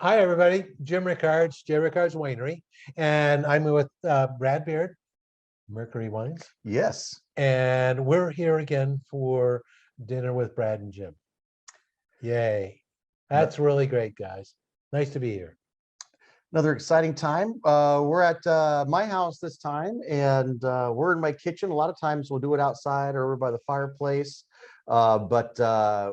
Hi, everybody. Jim Rickards, J. Rickards Winery, and I'm with Brad Beard, Mercury Wines, Yes. and we're here again for dinner with Brad and Jim. Yay. That's really great, guys. Nice to be here. Another exciting time. We're at my house this time, and we're in my kitchen. A lot of times we'll do it outside or over by the fireplace, but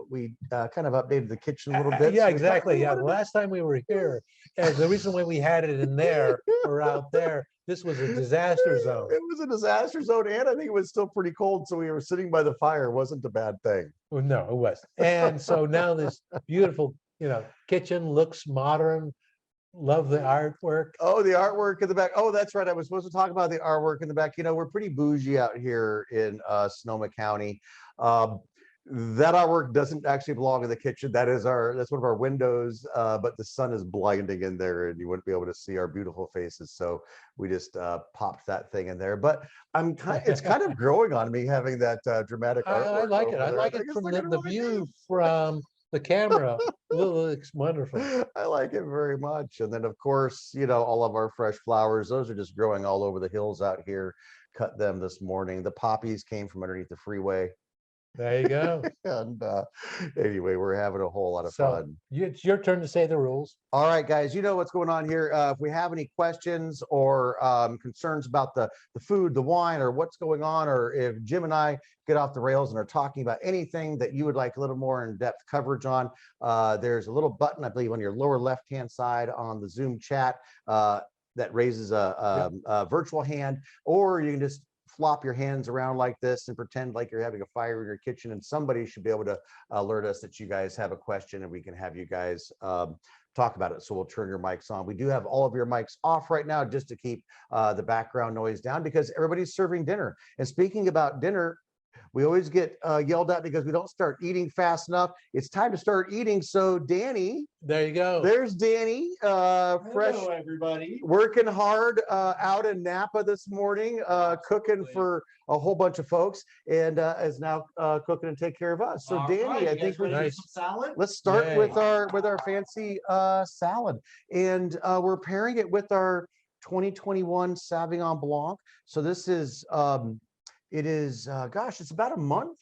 we kind of updated the kitchen a little bit. Yeah, so we thought exactly. we Yeah, the wanted to- last time we were here, the reason why we had it in there or out there, this was a disaster zone. It was a disaster zone, and I think it was still pretty cold, so we were sitting by the fire. It wasn't a bad thing. Well, no, it wasn't. And so now this beautiful, kitchen looks modern. Love the artwork. Oh, the artwork in the back. Oh, that's right. I was supposed to talk about the artwork in the back. We're pretty bougie out here in Sonoma County. That artwork doesn't actually belong in the kitchen. That's one of our windows, but the sun is blinding in there and you wouldn't be able to see our beautiful faces. So we just popped that thing in there. But it's kind of growing on me having that dramatic artwork. I like it. over I there. like think it it's from looking the really view neat. from the camera. It looks wonderful. I like it very much. And then, of course, all of our fresh flowers, those are just growing all over the hills out here. Cut them this morning. The poppies came from underneath the freeway. There you go. And anyway, we're having a whole lot of fun. It's your turn to say the rules. All right, guys, you know what's going on here. If we have any questions or concerns about the food, the wine, or what's going on, or if Jim and I get off the rails and are talking about anything that you would like a little more in-depth coverage on, there's a little button, I believe, on your lower left-hand side on the Zoom chat that raises a virtual hand, or you can just flop your hands around like this and pretend like you're having a fire in your kitchen, and somebody should be able to alert us that you guys have a question and we can have you guys talk about it. So we'll turn your mics on. We do have all of your mics off right now just to keep the background noise down because everybody's serving dinner. And speaking about dinner, we always get yelled at because we don't start eating fast enough. It's time to start eating. So Danny, there you go. There's Danny, fresh, hello, everybody. Working hard out in Napa this morning, cooking for a whole bunch of folks, and is now cooking and take care of us. So Danny, right, I think we're nice. some salad. Let's start Yay. with our fancy salad, and we're pairing it with our 2021 Sauvignon Blanc. So this is it is gosh, it's about a month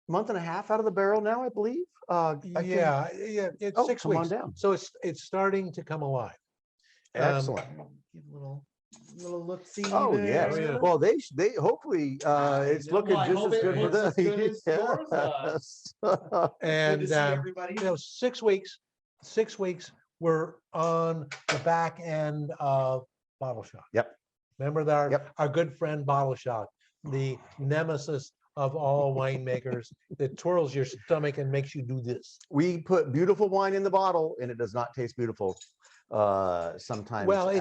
and a half out of the barrel now, I believe. Yeah, it's 6 come on weeks. down. So it's starting to come alive. Excellent. Give a little look see. Oh there. yeah. Well, they hopefully it's looking I just hope as it good for looks them. as good as yours does. And Good to see everybody. 6 weeks. 6 weeks. We're on the back end of Bottle Shock. Yep. Remember our good friend Bottle Shock, the nemesis of all winemakers that twirls your stomach and makes you do this. We put beautiful wine in the bottle, and it does not taste beautiful. Sometimes. Well, it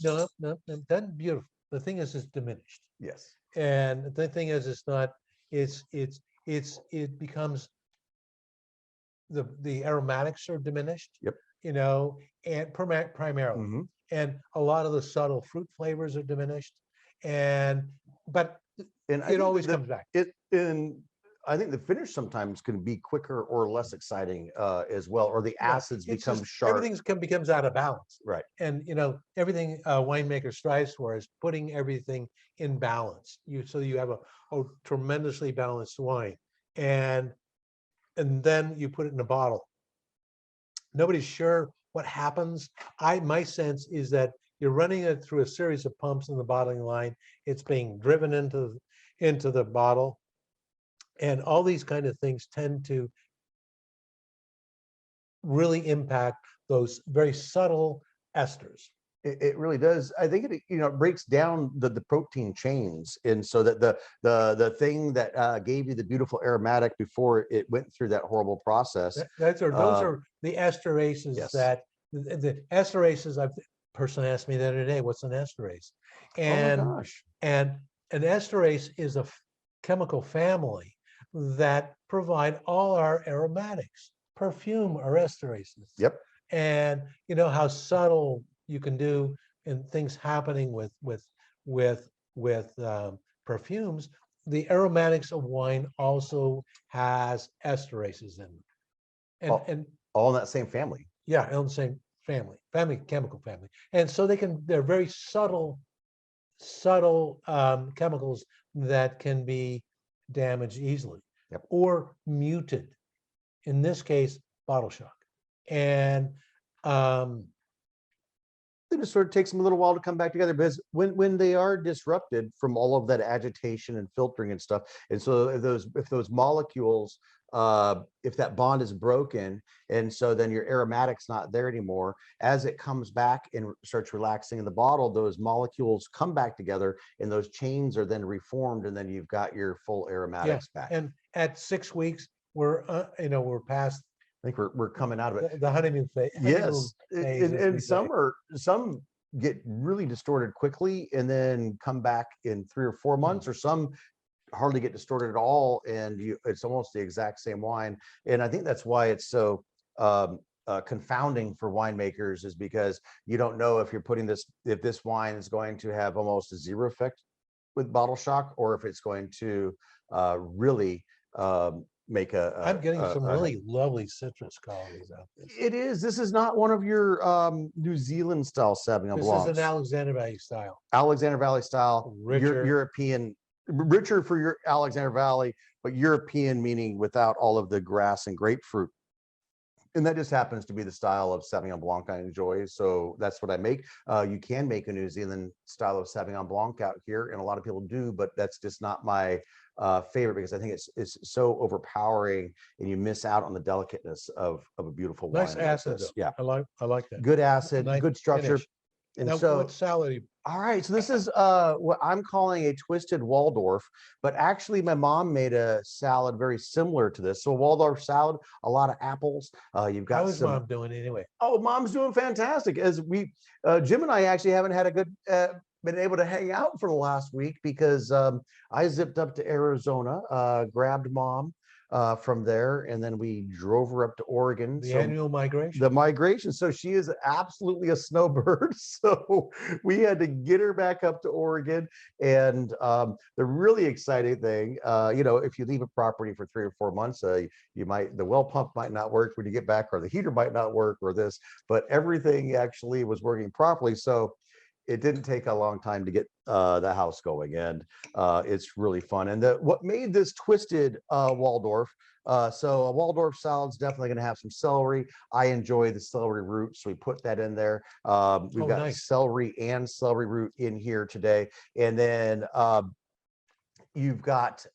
doesn't beautiful. The thing is, it's diminished. Yes. And the thing is, it's not. It becomes the aromatics are diminished. Yep. And primarily, Mhm. and a lot of the subtle fruit flavors are diminished. But And it always comes back. I think the finish sometimes can be quicker or less exciting as well, or the acids It's become just sharp. Everything becomes out of balance. Right. And everything a winemaker strives for is putting everything in balance. So you have a tremendously balanced wine, and then you put it in a bottle. Nobody's sure what happens. My sense is that you're running it through a series of pumps in the bottling line. It's being driven into the bottle. And all these kind of things tend to really impact those very subtle esters. It really does. I think it breaks down the protein chains, and so that the thing that gave you the beautiful aromatic before it went through that horrible process. Those are the esterases. Yes. That the esterases. A person asked me the other day, "What's an esterase?" And oh my gosh. and an esterase is a chemical family that provide all our aromatics. Perfume are esterases. Yep. And you know how subtle you can do and things happening with perfumes. The aromatics of wine also has esterases in them. And all in that same family. yeah, on the same chemical family. And so they're very subtle chemicals that can be damaged easily. Yep. Or muted. In this case, bottle shock. And it just sort of takes them a little while to come back together, because when they are disrupted from all of that agitation and filtering and stuff, and so if those molecules, if that bond is broken, and so then your aromatic's not there anymore, as it comes back and starts relaxing in the bottle, those molecules come back together, and those chains are then reformed, and then you've got your full aromatics back. and at 6 weeks, we're past I think we're coming out of it. the honeymoon phase. Yes, phase, as we and say. some get really distorted quickly and then come back in 3 or 4 months, or some hardly get distorted at all, and it's almost the exact same wine. And I think that's why it's so confounding for winemakers, is because you don't know if this wine is going to have almost a zero effect with bottle shock, or if it's going to really make I'm getting some really lovely citrus qualities out there. It is. This is not one of your New Zealand style Sauvignon Blancs. This is an Alexander Valley style. Alexander Valley style, Richer. European, richer for your Alexander Valley, but European meaning without all of the grass and grapefruit. And that just happens to be the style of Sauvignon Blanc I enjoy. So that's what I make. You can make a New Zealand style of Sauvignon Blanc out here, and a lot of people do, but that's just not my favorite, because I think it's so overpowering, and you miss out on the delicateness of a beautiful wine. Nice acid. Like yeah, I like that. good acid, Nice good structure. finish. And Now, so, what salad? all right, so this is what I'm calling a Twisted Waldorf, but actually my mom made a salad very similar to this. So a Waldorf salad, a lot of apples. You've got How is some. mom doing anyway? Oh, mom's doing fantastic. As Jim and I actually haven't had a good, been able to hang out for the last week, because I zipped up to Arizona, grabbed mom from there, and then we drove her up to Oregon. The annual migration. The migration. So she is absolutely a snowbird. So we had to get her back up to Oregon. And the really exciting thing, if you leave a property for 3 or 4 months, the well pump might not work when you get back, or the heater might not work, or this, but everything actually was working properly. So it didn't take a long time to get the house going, and it's really fun. And what made this Twisted Waldorf, so a Waldorf salad's definitely going to have some celery. I enjoy the celery root, so we put that in there. We've got nice. celery and celery root in here today. And then you've got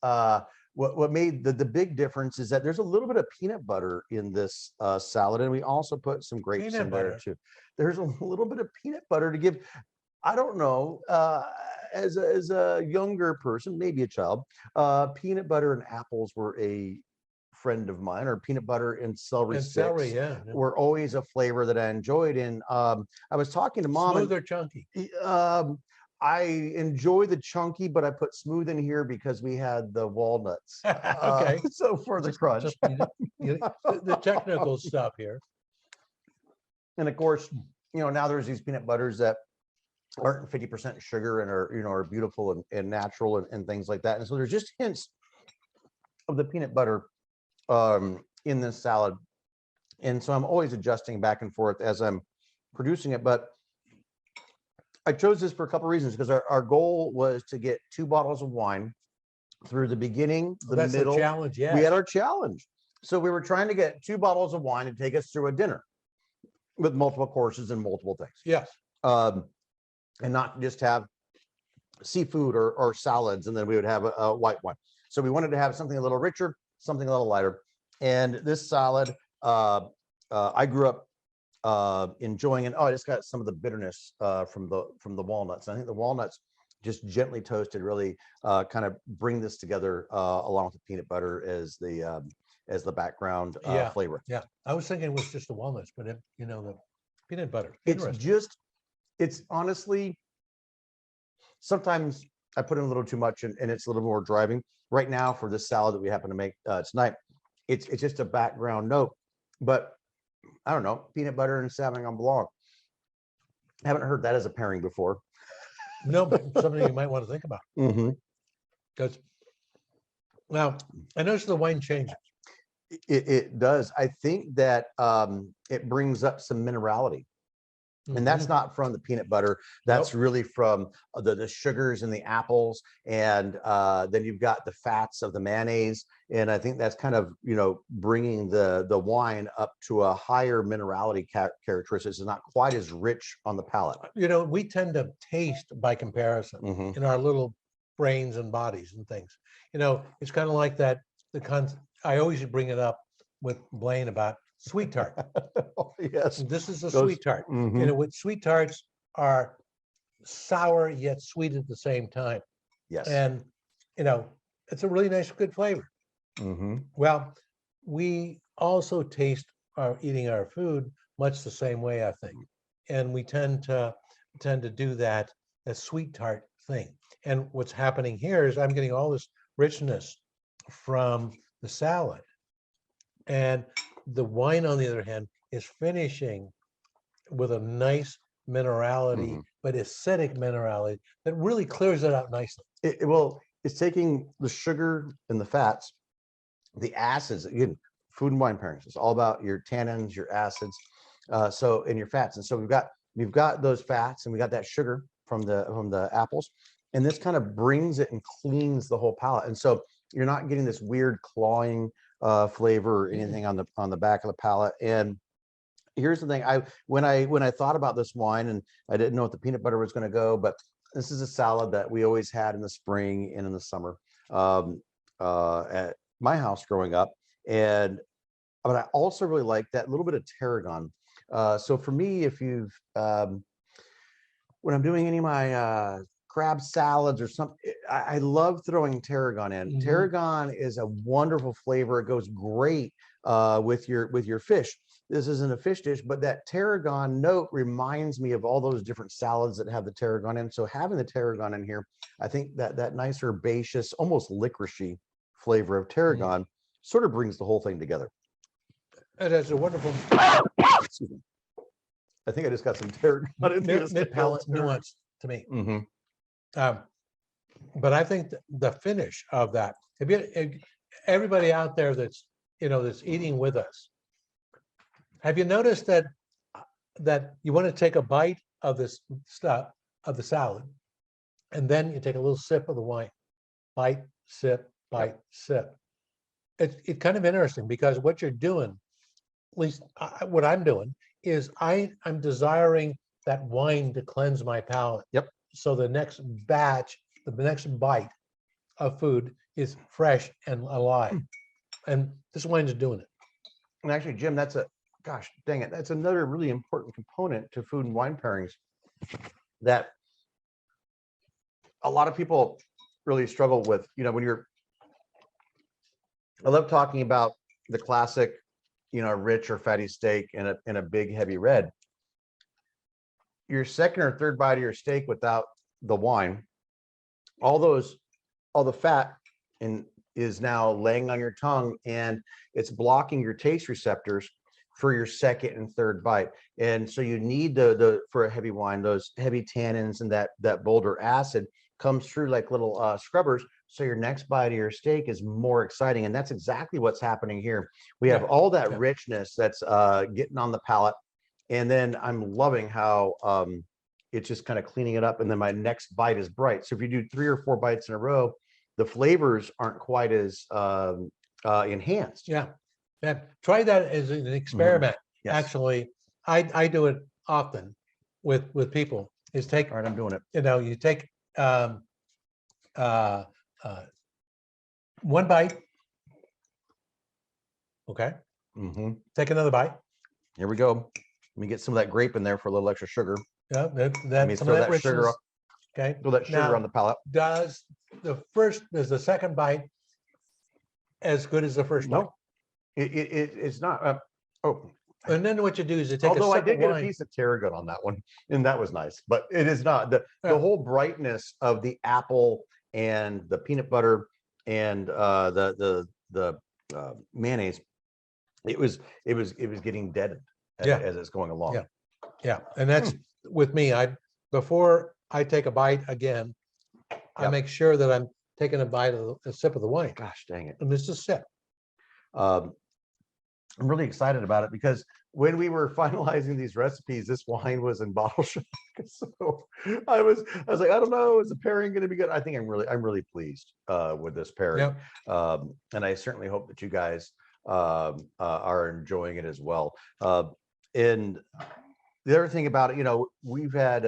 what made the big difference is that there's a little bit of peanut butter in this salad, and we also put some grapes Peanut in there butter. too. There's a little bit of peanut butter to give. I don't know, as a younger person, maybe a child, peanut butter and apples were a friend of mine, or peanut butter and celery And sticks celery, yeah. were always a flavor that I enjoyed. And I was talking to mom, Smooth or chunky? I enjoy the chunky, but I put smooth in here because we had the walnuts. Okay. So for the crunch. Just the technical stuff here. And of course, now there's these peanut butters that aren't 50% sugar and are beautiful and natural and things like that. And so there's just hints of the peanut butter in this salad. And so I'm always adjusting back and forth as I'm producing it. But I chose this for a couple of reasons, because our goal was to get 2 bottles of wine through the beginning, the That's middle. the challenge, yeah. We had our challenge. So we were trying to get 2 bottles of wine to take us through a dinner with multiple courses and multiple things. Yes. And not just have seafood or salads, and then we would have a white wine. So we wanted to have something a little richer, something a little lighter. And this salad, I grew up enjoying, and I just got some of the bitterness from the walnuts. And I think the walnuts, just gently toasted, really kind of bring this together along with the peanut butter as the background flavor. Yeah, I was thinking it was just the walnuts, but the peanut butter. It's honestly, sometimes I put in a little too much, and it's a little more driving. Right now, for this salad that we happen to make tonight, it's just a background note. But I don't know, peanut butter and Sauvignon Blanc. I haven't heard that as a pairing before. No, but something you might want to think about. Because now I noticed the wine changes. It does. I think that it brings up some minerality. And that's Mhm. not from the peanut butter. That's really from the sugars in the apples. And then you've got the fats of the mayonnaise. And I think that's kind of, bringing the wine up to a higher minerality characteristics. It's not quite as rich on the palate. We tend to taste by comparison Mhm. in our little brains and bodies and things. It's kind of like that. I always bring it up with Blaine about sweet tart. Oh, yes. This is a Those- sweet tart. Mhm. With sweet tarts are sour yet sweet at the same time. Yes. And, it's a really nice, good flavor. Mhm. Well, we also taste eating our food much the same way, I think. And we tend to do that sweet tart thing. And what's happening here is I'm getting all this richness from the salad. And the wine, on the other hand, is finishing with a nice minerality, but acidic minerality that really clears it out nicely. It's taking the sugar and the fats, the acids. Again, food and wine pairings. It's all about your tannins, your acids, and your fats. And so we've got those fats, and we got that sugar from the apples, and this kind of brings it and cleans the whole palate. And so you're not getting this weird clawing flavor or anything on the back of the palate. And here's the thing: when I thought about this wine, and I didn't know what the peanut butter was going to go, but this is a salad that we always had in the spring and in the summer at my house growing up. But I also really like that little bit of tarragon. So for me, if you've when I'm doing any of my crab salads or something, I love throwing tarragon in. Mhm. Tarragon is a wonderful flavor. It goes great with your fish. This isn't a fish dish, but that tarragon note reminds me of all those different salads that have the tarragon in. So having the tarragon in here, I think that nice herbaceous, almost licoricey flavor of tarragon sort of brings the whole thing together. It has a wonderful Excuse me. I think I just got some tarragon in here. mid-palate nuance to me. Mhm. But I think the finish of that, everybody out there that's eating with us, have you noticed that you want to take a bite of this stuff of the salad, and then you take a little sip of the wine, bite, sip, bite, sip. It's kind of interesting because what you're doing, at least what I'm doing, is I'm desiring that wine to cleanse my palate. Yep. So the next bite of food is fresh and alive, and this wine is doing it. And actually, Jim, gosh, dang it, that's another really important component to food and wine pairings that a lot of people really struggle with. I love talking about the classic, rich or fatty steak in a big heavy red. Your second or third bite of your steak without the wine, all the fat is now laying on your tongue, and it's blocking your taste receptors for your second and third bite. And so you need for a heavy wine, those heavy tannins and that bolder acid comes through like little scrubbers. So your next bite of your steak is more exciting. And that's exactly what's happening here. We have all that richness that's getting on the palate. And then I'm loving how it's just kind of cleaning it up. And then my next bite is bright. So if you do 3 or 4 bites in a row, the flavors aren't quite as enhanced. Yeah. Try that as an experiment. Yes. Actually, I do it often with people. Is take, All right, I'm doing it. you take one bite. Okay. Take another bite. Here we go. Let me get some of that grape in there for a little extra sugar. Yeah, Let me some throw of that sugar richness. up. Okay. Throw that sugar Now, on the palate. Does the second bite as good as the first bite? No, it's not. And then what you do is you take Although a I sip did of get a wine. piece of tarragon on that one, and that was nice. But it is not the whole brightness of the apple and the peanut butter and the mayonnaise. It was getting deadened as it's going along. Yeah, and that's with me. Before I take a bite again, I make sure that I'm taking a sip of the wine. Gosh dang it! And this is a sip. I'm really excited about it because when we were finalizing these recipes, this wine was in bottle shock. So I was like, I don't know, is the pairing going to be good? I think I'm really pleased with this pairing. Yep. And I certainly hope that you guys are enjoying it as well. And the other thing about it, we've had,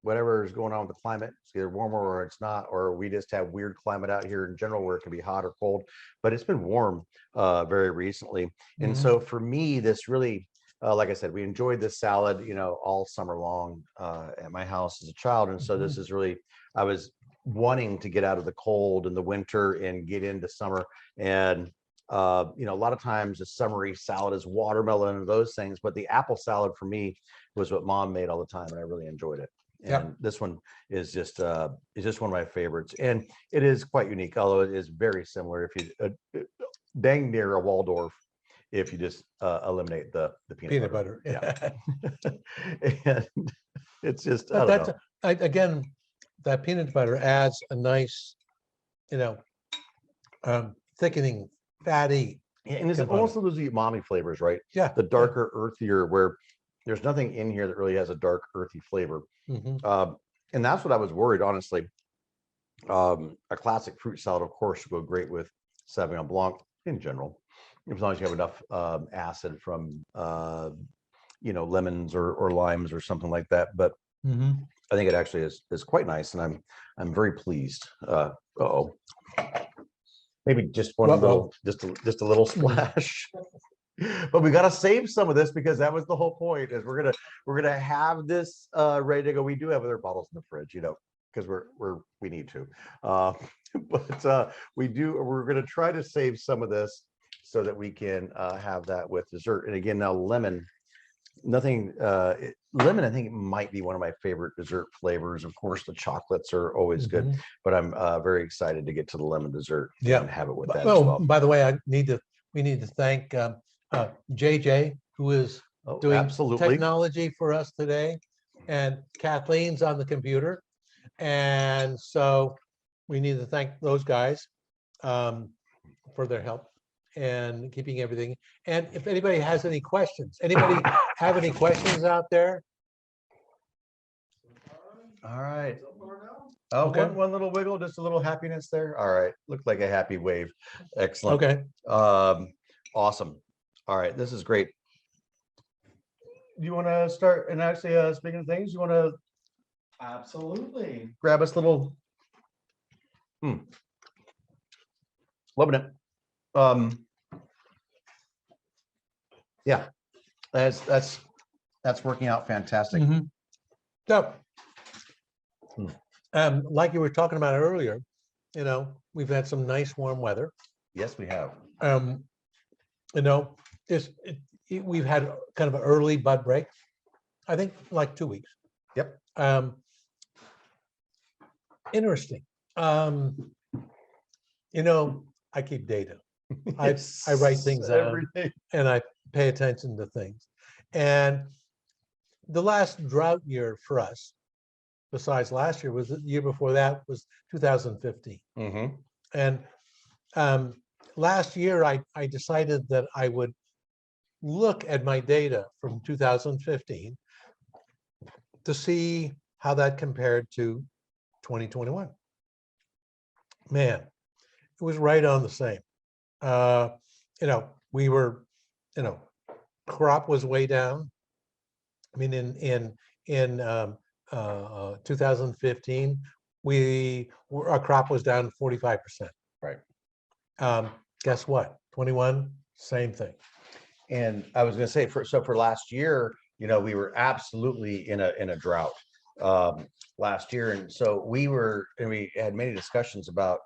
whatever is going on with the climate, it's either warmer or it's not, or we just have weird climate out here in general where it can be hot or cold, but it's been warm very recently. And Mhm. so for me, this really, like I said, we enjoyed this salad, all summer long at my house as a child. And so this is really, I was wanting to get out of the cold in the winter and get into summer. And a lot of times the summery salad is watermelon and those things, but the apple salad for me was what mom made all the time, and I really enjoyed it. Yep. And this one is just one of my favorites, and it is quite unique, although it is very similar. If you dang near a Waldorf, if you just eliminate the Peanut butter. Yeah. And it's just, I But don't know. again, that peanut butter adds a nice, thickening, fatty. And it's component. almost those umami flavors, right? Yeah. The darker, earthier, where there's nothing in here that really has a dark, earthy flavor. Mhm. And that's what I was worried, honestly. A classic fruit salad, of course, would go great with Sauvignon Blanc in general, as long as you have enough acid from, lemons or limes or something like that. But Mhm. I think it actually is quite nice, and I'm very pleased. Uh-oh. Maybe just one Uh-oh. just a little splash. But we got to save some of this because that was the whole point. Is we're gonna have this ready to go. We do have other bottles in the fridge, because we need to. But we're gonna try to save some of this so that we can have that with dessert. And again, now lemon. Lemon, I think it might be one of my favorite dessert flavors. Of course, the chocolates are always good, Mhm. but I'm very excited to get to the lemon dessert Yeah. and have it with that as Oh, well. by the way, we need to thank JJ, who is Oh, doing absolutely. technology for us today, and Kathleen's on the computer. And so we need to thank those guys for their help and keeping everything. And if anybody has any questions, anybody have any questions out there? All right. Oh, Okay. one little wiggle, just a little happiness there. All right. Looked like a happy wave. Excellent. Okay. Awesome. All right. This is great. You want to start? And actually, speaking of things, you want to Absolutely. grab us a little. Loving it. Yeah, that's working out fantastic. Mhm. So, Hmm. like you were talking about earlier, we've had some nice warm weather. Yes, we have. We've had kind of an early bud break. I think like 2 weeks. Yep. Interesting. I keep data. I write things down and I pay attention to things. And the last drought year for us, besides last year, was the year before that was 2015. Mm-hmm. And last year, I decided that I would look at my data from 2015 to see how that compared to 2021. Man, it was right on the same. We were, crop was way down. I mean, in 2015, our crop was down 45%. Right. Guess what? 21, same thing. And I was going to say, for last year, we were absolutely in a drought last year, and so we had many discussions about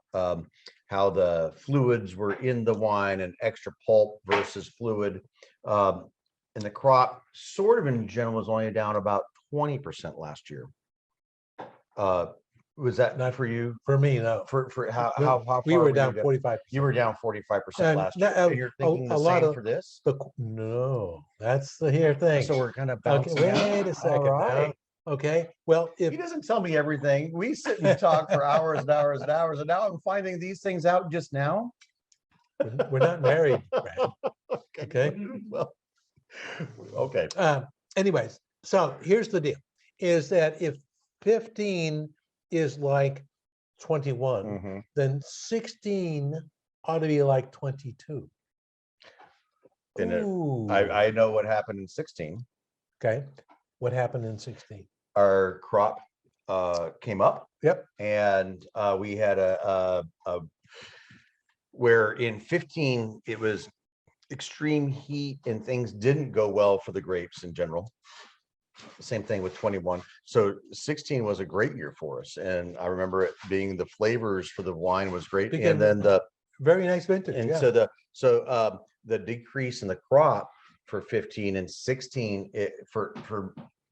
how the fluids were in the wine and extra pulp versus fluid, and the crop sort of in general was only down about 20% last year. Was that not for you? For me, no. For how far we were down 45%. You were down 45% last year. And you're thinking the lot same of for this? No, that's the here thing. So we're kind of Okay, bouncing out. wait a second All right. now. Okay, well, He doesn't tell me everything. We sit and talk for hours and hours and hours, and now I'm finding these things out just now. We're not married, Brad. Okay. Well, okay. Anyways, so here's the deal, is that if 15 is like 21, Mhm. then 16 ought to be like 22. And Ooh, I know what happened in 16. okay. What happened in 16? Our crop came up. Yep. And we had a where in 15 it was extreme heat and things didn't go well for the grapes in general. Same thing with 21. So 16 was a great year for us, and I remember it being the flavors for the wine was great. Became and then the very nice vintage. and Yeah. so the decrease in the crop for 15 and 16 for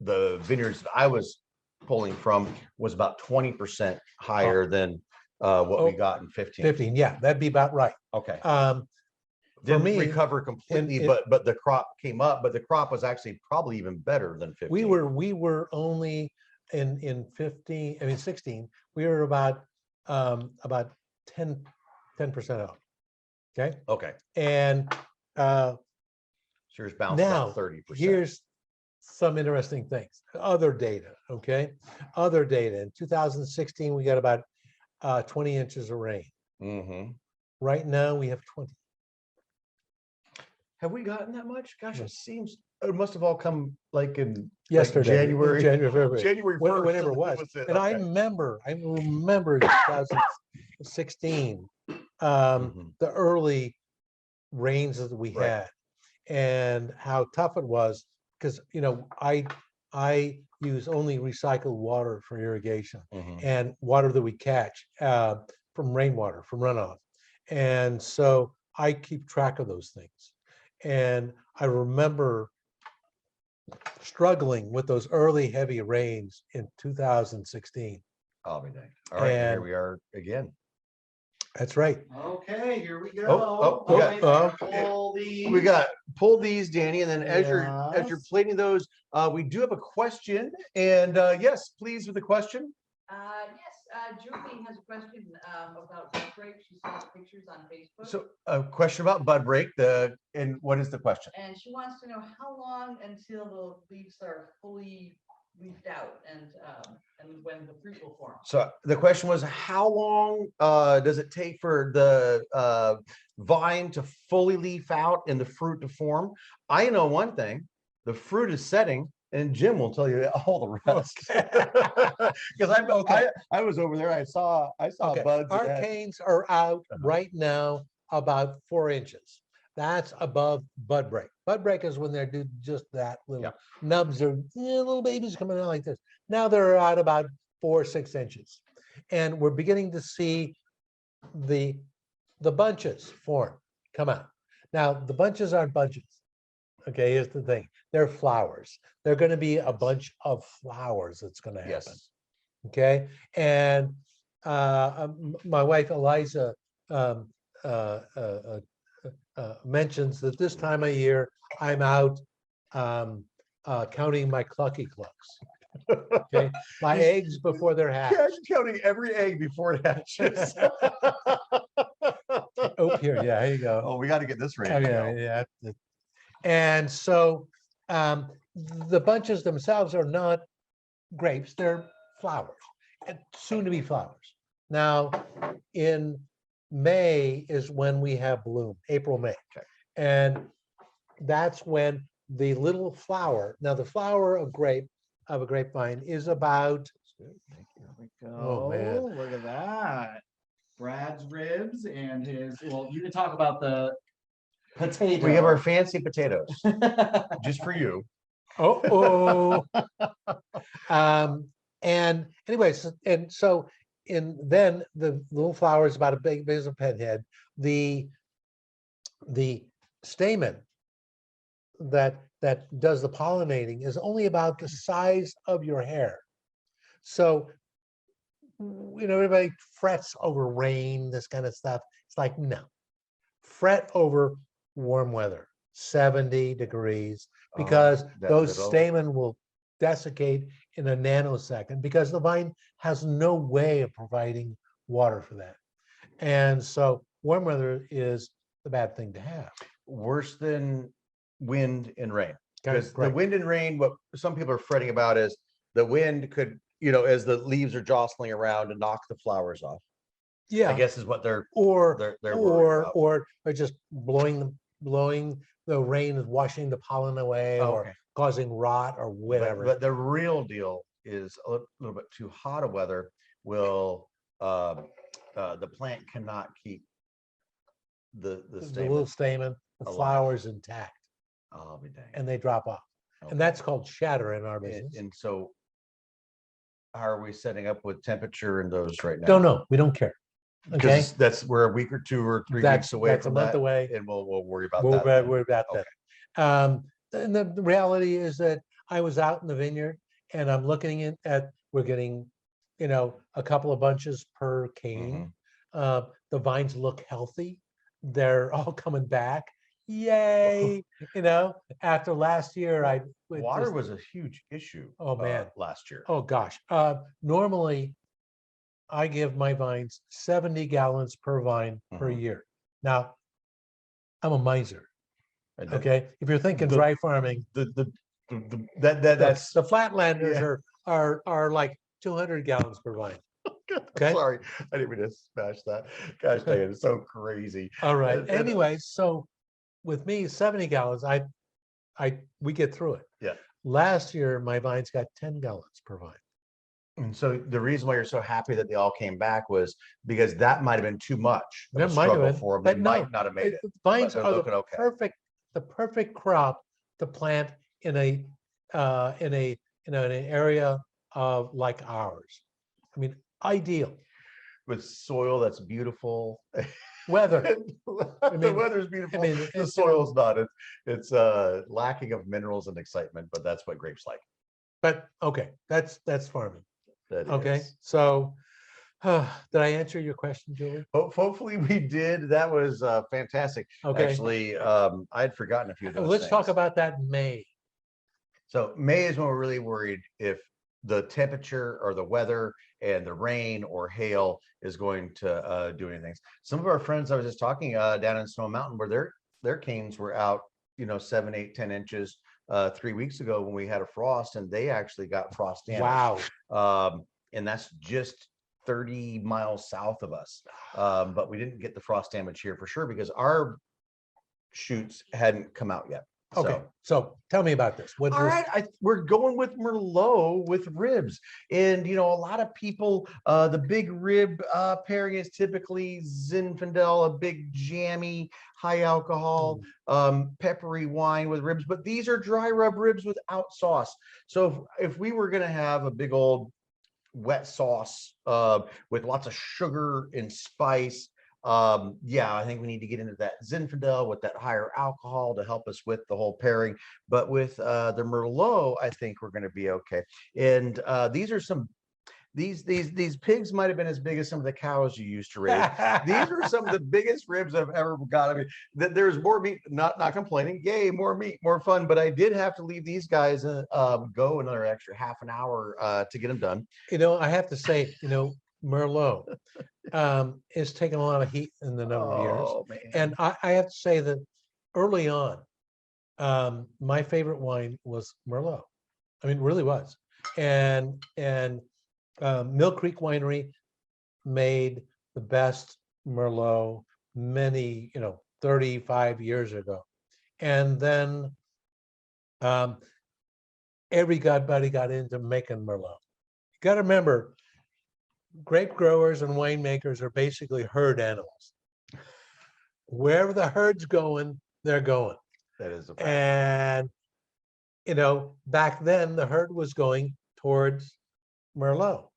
the vineyards that I was pulling from was about 20% higher than what we Oh, got in 15. 15. Yeah, that'd be about right. Okay. For Didn't me, recover completely, it- but the crop came up, but the crop was actually probably even better than 15. we were only in 15, I mean 16, we were about 10% out. Okay. Okay. And So yours bounced now about 30%. here's some interesting things. Other data, okay? Other data. In 2016, we got about 20 inches of rain. Mhm. Right now, we have 20. Have we gotten that much? Gosh, it must have all come like in Yesterday, January, February, January 1st. whenever it was. And I remember in 2016, Mhm. the early rains that we Right. had and how tough it was, because I use only recycled water for irrigation Mhm. and water that we catch from rainwater, from runoff. And so I keep track of those things. And I remember struggling with those early heavy rains in 2016. I'll be dang. All right, here And we are again. that's right. Okay, here we go. we I got- pull these. We got pull these, Danny, and then as you're Yes. plating those, we do have a question. And yes, please with the question. Yes, Julie has a question about bud break. She saw the pictures on Facebook. So a question about bud break. And what is the question? And she wants to know how long until the leaves are fully leafed out and when the fruit will form. So the question was, how long does it take for the vine to fully leaf out and the fruit to form? I know one thing, the fruit is setting, and Jim will tell you all the rest. Because I was over there, I saw Okay. buds. Our that- canes are out Uh-huh. right now about 4 inches. That's above bud break. Bud break is when they're do just that little Yeah. nubs or little babies coming out like this. Now they're out about 4 or 6 inches, and we're beginning to see the bunches form, come out. Now the bunches aren't bunches. Okay, here's the thing: they're flowers. They're going to be a bunch of flowers that's going to happen. Yes. Okay, and my wife Eliza mentions that this time of year I'm out counting my clucky clucks. Okay, my eggs before they're hatched. Yeah, I'm counting every egg before it hatches. Oh, here, yeah, here you go. Oh, we got to get this ready. Oh, to yeah, go. yeah. And so the bunches themselves are not grapes, they're flowers, and soon to be flowers. Now, in May is when we have bloom, April, May. Okay. And that's when the little flower, now the flower of a grapevine is about, There we go. Oh, man. Look at that. Brad's ribs and his, well, you can talk about the potato. We have our fancy potatoes just for you. oh. And anyways, and so then the little flower is about a big as a pinhead. The stamen that does the pollinating is only about the size of your hair. So everybody frets over rain, this kind of stuff. It's like, no, fret over warm weather, 70 degrees, because that those little- stamen will desiccate in a nanosecond, because the vine has no way of providing water for that. And so warm weather is the bad thing to have. Worse than wind and rain. Okay, Because the right. wind and rain, what some people are fretting about is the wind could, as the leaves are jostling around and knock the flowers off. I Yeah, guess is what they're or worried about. or just blowing the rain is washing the pollen away, or Okay. causing rot or whatever. But the real deal is a little bit too hot of weather will the plant cannot keep the the stamen. little stamen, the alive. flowers intact, I'll be dang. and they drop off. Okay. And that's called shatter in our And, business. and so how are we setting up with temperature and those right now? Don't know. We don't care. Okay. Because that's we're a week or 2 or 3 weeks away That's a from month that, away. and we'll worry about We'll that. then. worry about Okay. that. And the reality is that I was out in the vineyard and I'm looking at we're getting, a couple of bunches per cane. Mm-hmm. The vines look healthy. They're all coming back. Yay. After last year, Water was a huge issue. Oh, man. Last year. oh gosh. Normally I give my vines 70 gallons per vine per Mhm. year. Now, I'm a miser. And then Okay. If you're thinking the- dry farming, that's the Flatlanders Yeah. are like 200 gallons per vine. Okay. Sorry, I didn't mean to smash that. Gosh dang it, it's so crazy. All right. And- Anyway, so with me, 70 gallons, we get through it. Yeah. Last year, my vines got 10 gallons per vine. And so the reason why you're so happy that they all came back was because that might have been too much of a That might have struggle been, for them. but They no, might not have made it. Vines they're are looking okay. the perfect crop to plant in an area of like ours. I mean, ideal With soil that's beautiful. weather. The mean- weather's beautiful. mean, The it's, soil's not. It's lacking of minerals and excitement, but that's what grapes like. But okay, that's farming. That Okay, is. so did I answer your question, Julie? Hopefully we did. That was fantastic. Okay. Actually, I had forgotten a few of those Let's talk things. about that in May. So May is when we're really worried if the temperature or the weather and the rain or hail is going to do anything. Some of our friends I was just talking down in Snow Mountain where their canes were out, 7, 8, 10 inches 3 weeks ago when we had a frost, and they actually got frost damage. Wow. And that's just 30 miles south of us. But we didn't get the frost damage here for sure because our shoots hadn't come out yet. Okay, so tell me about this. All right, we're going with Merlot with ribs, and a lot of people, the big rib pairing is typically Zinfandel, a big jammy, high alcohol, peppery wine with ribs. But these are dry rub ribs without sauce. So if we were going to have a big old wet sauce with lots of sugar and spice. I think we need to get into that Zinfandel with that higher alcohol to help us with the whole pairing. But with the Merlot, I think we're going to be okay. And these are these pigs might have been as big as some of the cows you used to raise. These are some of the biggest ribs I've ever got. I mean, there's more meat, not complaining. Yay, more meat, more fun. But I did have to leave these guys go another extra half an hour to get them done. I have to say, Merlot is taking a lot of heat in the number of years. Man. And I have to say that early on, my favorite wine was Merlot. I mean, it really was. And Mill Creek Winery made the best Merlot many, 35 years ago. And then everybody got into making Merlot. You got to remember, grape growers and winemakers are basically herd animals. Wherever the herd's going, they're going. That is a fact. And, back then the herd was going towards Merlot.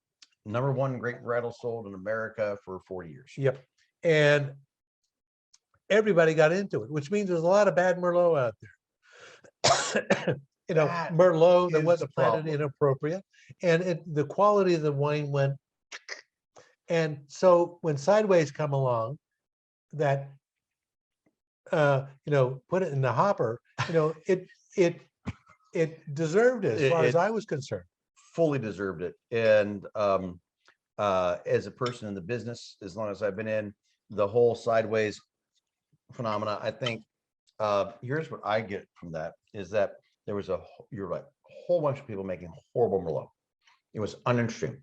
Number one grape varietal sold in America for 40 years. Yep. And everybody got into it, which means there's a lot of bad Merlot out there. That Merlot that is was the planted problem. inappropriate, and the quality of the wine went. And so when Sideways come along, that put it in the hopper, it deserved it as far as I was concerned. Fully deserved it. And as a person in the business, as long as I've been in, the whole Sideways phenomena. I think here's what I get from that is that there was you're right, a whole bunch of people making horrible Merlot. It was uninteresting.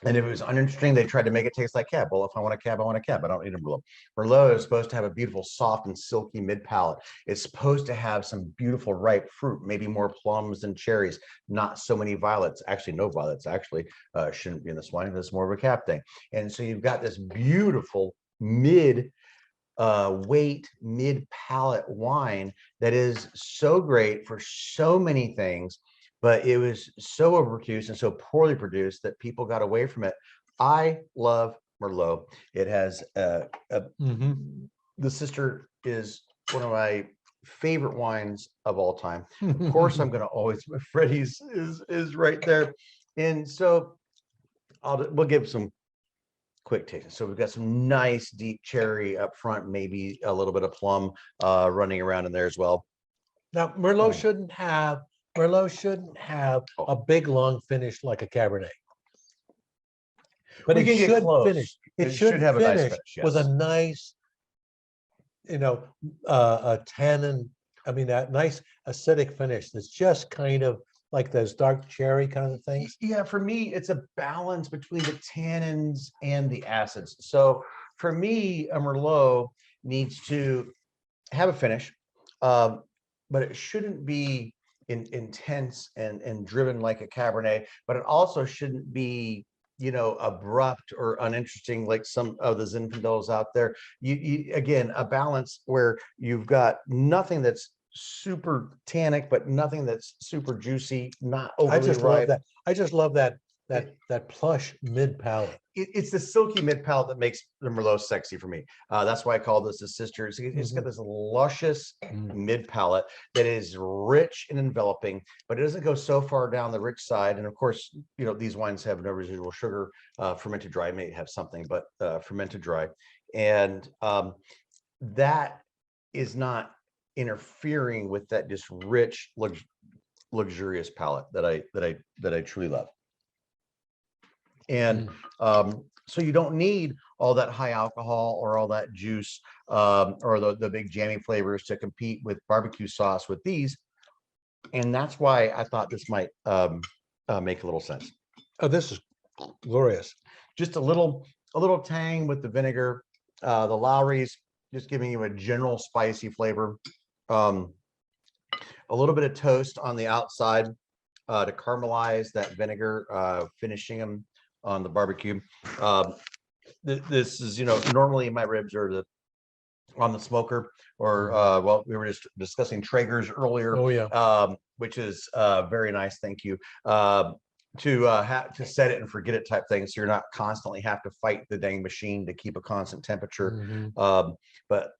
And if it was uninteresting, they tried to make it taste like cab. Well, if I want a cab, I want a cab. I don't need a Merlot. Merlot is supposed to have a beautiful, soft and silky mid palate. It's supposed to have some beautiful ripe fruit, maybe more plums than cherries, not so many violets. Actually, no violets actually shouldn't be in this wine. That's more of a cab thing. And so you've got this beautiful mid weight, mid palate wine that is so great for so many things, but it was so overproduced and so poorly produced that people got away from it. I love Merlot. It has Mhm. the Sister is one of my favorite wines of all time. Of course, I'm going to always. Freddie's is right there, and so we'll give some quick taste. So we've got some nice deep cherry up front, maybe a little bit of plum running around in there as well. Now, Merlot shouldn't have a big long finish like a Cabernet. But We it can get should close. finish. It should have a nice finish finish, with a yes. nice, a tannin. I mean, that nice acidic finish that's just kind of like those dark cherry kind of things. Yeah, for me, it's a balance between the tannins and the acids. So for me, a Merlot needs to have a finish, but it shouldn't be intense and driven like a Cabernet, but it also shouldn't be, abrupt or uninteresting like some of the Zinfandels out there. You again, a balance where you've got nothing that's super tannic, but nothing that's super juicy, not I overly just love ripe. that. I just love that plush mid palate. It's the silky mid palate that makes the Merlot sexy for me. That's why I call this the Sister. It's got this luscious mid palate that is rich and enveloping, but it doesn't go so far down the rich side. And of course, these wines have no residual sugar. Fermented dry may have something, but fermented dry, and that is not interfering with that just rich, luxurious palate that I truly love. And so you don't need all that high alcohol or all that juice or the big jammy flavors to compete with barbecue sauce with these. And that's why I thought this might make a little sense. Oh, this is glorious. Just a little tang with the vinegar, the Lowry's just giving you a general spicy flavor. A little bit of toast on the outside to caramelize that vinegar, finishing them on the barbecue. This is, normally my ribs are on the smoker, or well, we were just discussing Traeger's earlier. Oh yeah. Which is very nice. Thank you. To have to set it and forget it type thing, so you're not constantly have to fight the dang machine to keep a constant temperature. But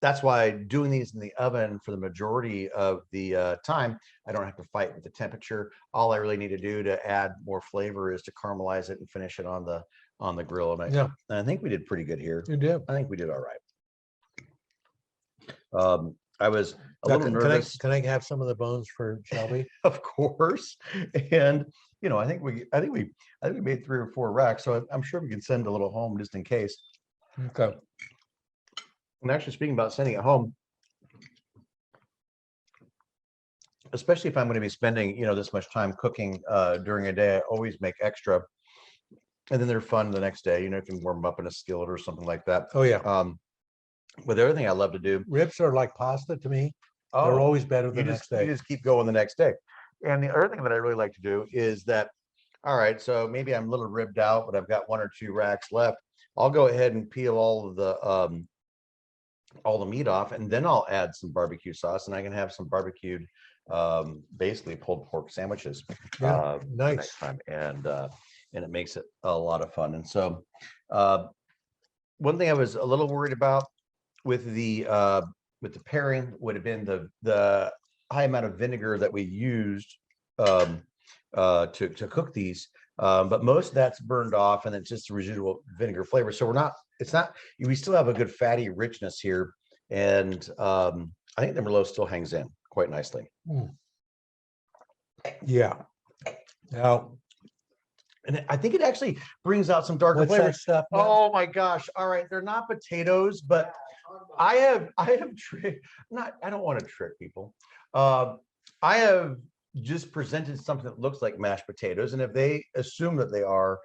that's why doing these in the oven for the majority of the time, I don't have to fight with the temperature. All I really need to do to add more flavor is to caramelize it and finish it on the grill. And I think we did pretty good here. You did. I think we did all right. I was a little nervous. Can I have some of the bones for Shelby? Of course. And I think we made 3 or 4 racks, so I'm sure we can send a little home just in case. Okay. And actually, speaking about sending it home, especially if I'm going to be spending, this much time cooking during a day, I always make extra. And then they're fun the next day. You can warm them up in a skillet or something like that. Oh yeah. But the other thing I love to do, Ribs are like pasta to me. They're always better the next day. You just keep going the next day. And the other thing that I really like to do is that, all right, so maybe I'm a little ribbed out, but I've got 1 or 2 racks left. I'll go ahead and peel all the meat off, and then I'll add some barbecue sauce, and I can have some barbecued, basically pulled pork sandwiches. Yeah, nice. Next time, and it makes it a lot of fun. And so, one thing I was a little worried about with the pairing would have been the high amount of vinegar that we used to cook these. But most of that's burned off, and it's just the residual vinegar flavor. So we still have a good fatty richness here. And I think the Merlot still hangs in quite nicely. Yeah. Now, and I think it actually brings out some darker what's flavors. that stuff? Oh my gosh. All right. They're not potatoes, but I have tricked, I don't want to trick people. I have just presented something that looks like mashed potatoes, and if they assume that they are,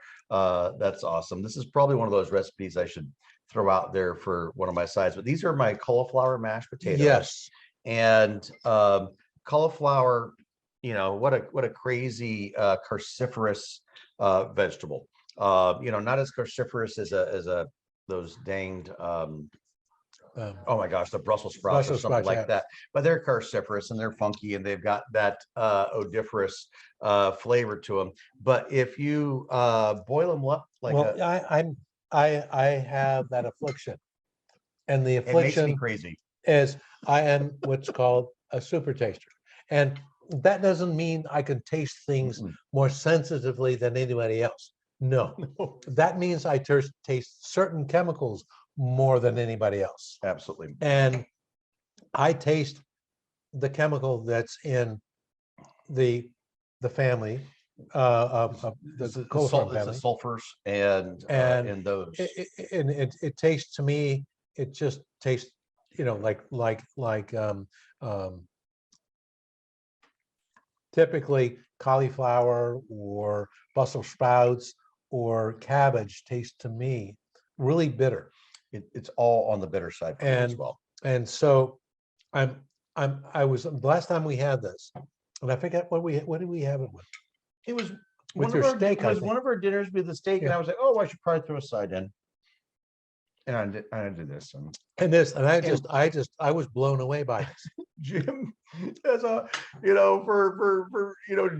that's awesome. This is probably one of those recipes I should throw out there for one of my sides, but these are my cauliflower mashed potatoes. Yes. And cauliflower, what a crazy cruciferous vegetable. Not as cruciferous as those danged oh my gosh, the Brussels sprouts or Brussels something sprouts, like yeah. that. But they're cruciferous and they're funky and they've got that odoriferous flavor to them. But if you boil them up like Well, I have that affliction. And the it makes me affliction crazy. is I am what's called a super taster. And that doesn't mean I can taste things Mm-mm. more sensitively than anybody else. No, that means I taste certain chemicals more than anybody else. Absolutely. And I taste the chemical that's in the family of the cauliflower It's family. the sulfurs and And those. It tastes to me, it just tastes, like typically cauliflower or Brussels sprouts or cabbage tastes to me really bitter. It's all on the bitter side for me as And well. and so I was the last time we had this, and I forget what did we have it with? It was With one your of our, steak, it I was think. one of our dinners with the steak, and Yeah. I was like, oh, I should probably throw a side in. And I did this. And I was blown away by this. Jim, as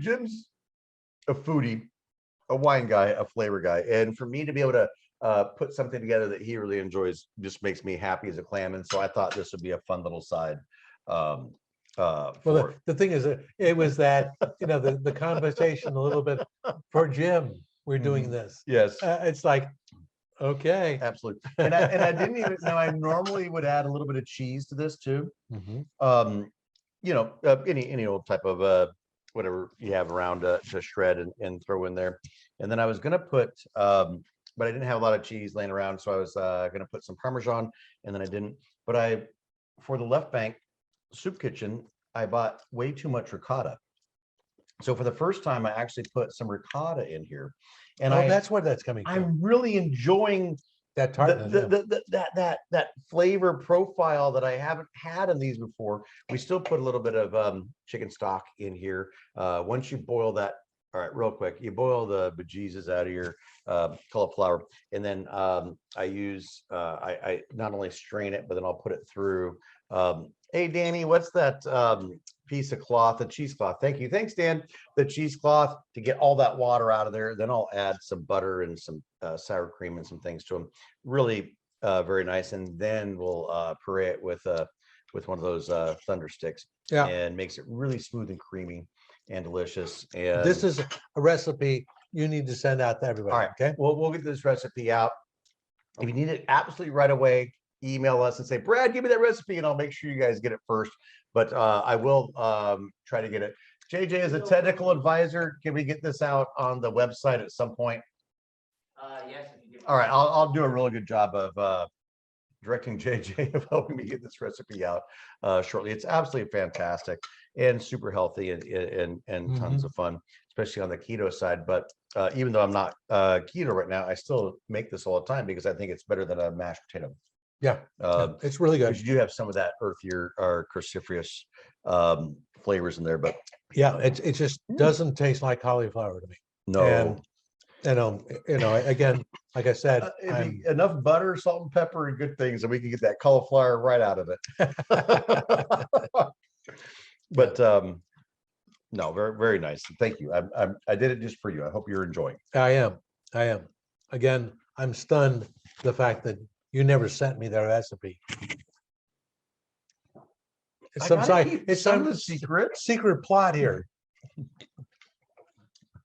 Jim's a foodie, a wine guy, a flavor guy, and for me to be able to put something together that he really enjoys just makes me happy as a clam. And so I thought this would be a fun little side. Well, For the thing is, it was that, the conversation a little bit for Jim, we're doing Mhm. this. yes, It's like, okay. absolutely. And I didn't even know I normally would add a little bit of cheese to this too. Mhm. Any old type of whatever you have around to shred and throw in there. And then I was gonna put but I didn't have a lot of cheese laying around, so I was gonna put some Parmesan, and then I didn't. But for the Left Bank Soup Kitchen, I bought way too much ricotta. So for the first time, I actually put some ricotta in here, and That's where that's coming from. I'm really enjoying That tartness. Yeah. that flavor profile that I haven't had in these before. We still put a little bit of chicken stock in here. Once you boil that, all right, real quick, you boil the bejesus out of your cauliflower, and then I use I not only strain it, but then I'll put it through. Hey, Danny, what's that piece of cloth? The cheesecloth. Thank you. Thanks, Dan. The cheesecloth to get all that water out of there. Then I'll add some butter and some sour cream and some things to them. Really very nice. And then we'll puree it with one of those thunder sticks. Yeah. And makes it really smooth and creamy and delicious. And This is a recipe you need to send out to everybody. all right. Okay. We'll get this recipe out. If you need it absolutely right away, email us and say, Brad, give me that recipe, and I'll make sure you guys get it first. But I will try to get it. JJ is a technical advisor. Can we get this out on the website at some point? Yes. All right, I'll do a really good job of directing JJ of helping me get this recipe out shortly. It's absolutely fantastic and super healthy and tons of fun, especially on the keto side. But even though I'm not keto right now, I still make this all the time because I think it's better than a mashed potato. Yeah. It's really good. Because you do have some of that earthier or cruciferous flavors in there, but Yeah. It just doesn't taste like cauliflower to me. no. And again, like I said, It'd be enough butter, salt, and pepper, and good things, and we can get that cauliflower right out of it. But no, very, very nice. Thank you. I did it just for you. I hope you're enjoying. I am. Again, I'm stunned the fact that you never sent me the recipe. It's some of the secrets. secret plot here.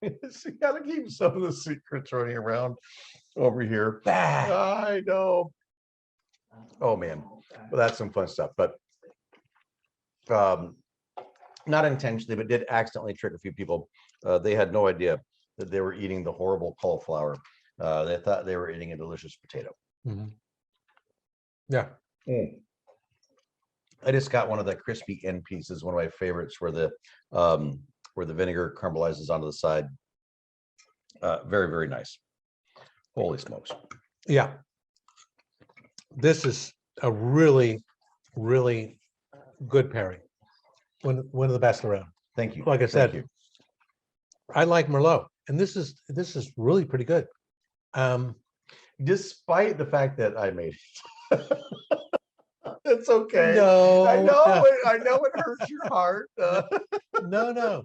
You gotta keep some of the secrets running around over here. Bah. I know. Oh man, well, that's some fun stuff. But not intentionally, but did accidentally trick a few people. They had no idea that they were eating the horrible cauliflower. They thought they were eating a delicious potato. Mhm. Yeah. I just got one of the crispy end pieces, one of my favorites, where the vinegar caramelizes onto the side. Very, very nice. Holy smokes. Yeah. This is a really, really good pairing. One of the best around. Thank you. Like I Thank said, you. I like Merlot, and this is really pretty good. Despite the fact that I made it. It's okay. No, I know no. I know it hurts your heart. No.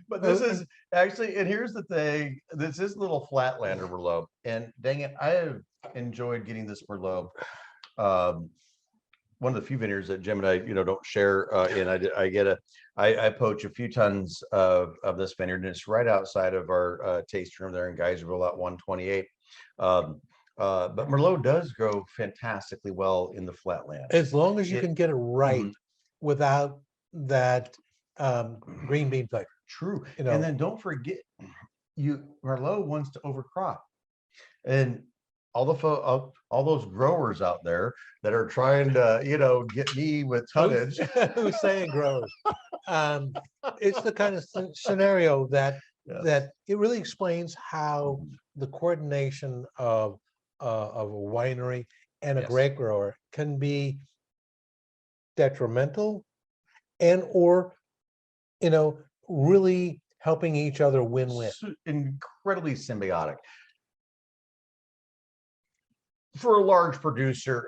But this is actually, and here's the thing, this is little Flatlander Merlot. And dang it, I have enjoyed getting this Merlot. One of the few vineyards that Jim and I, don't share in. I poach a few tons of this vineyard, and it's right outside of our tasting room there in Geyserville, lot 128. But Merlot does grow fantastically well in the flatland. as long as you can get it right Mhm. without that green bean flavor. True. You know. And then don't forget, Merlot wants to overcrop. And all those growers out there that are trying to, get me with tonnage. Who's saying growers? It's the kind of scenario that it really explains how the coordination of a winery and a Yes. grape grower can be detrimental and or really helping each other win-win. Incredibly symbiotic. For a large producer,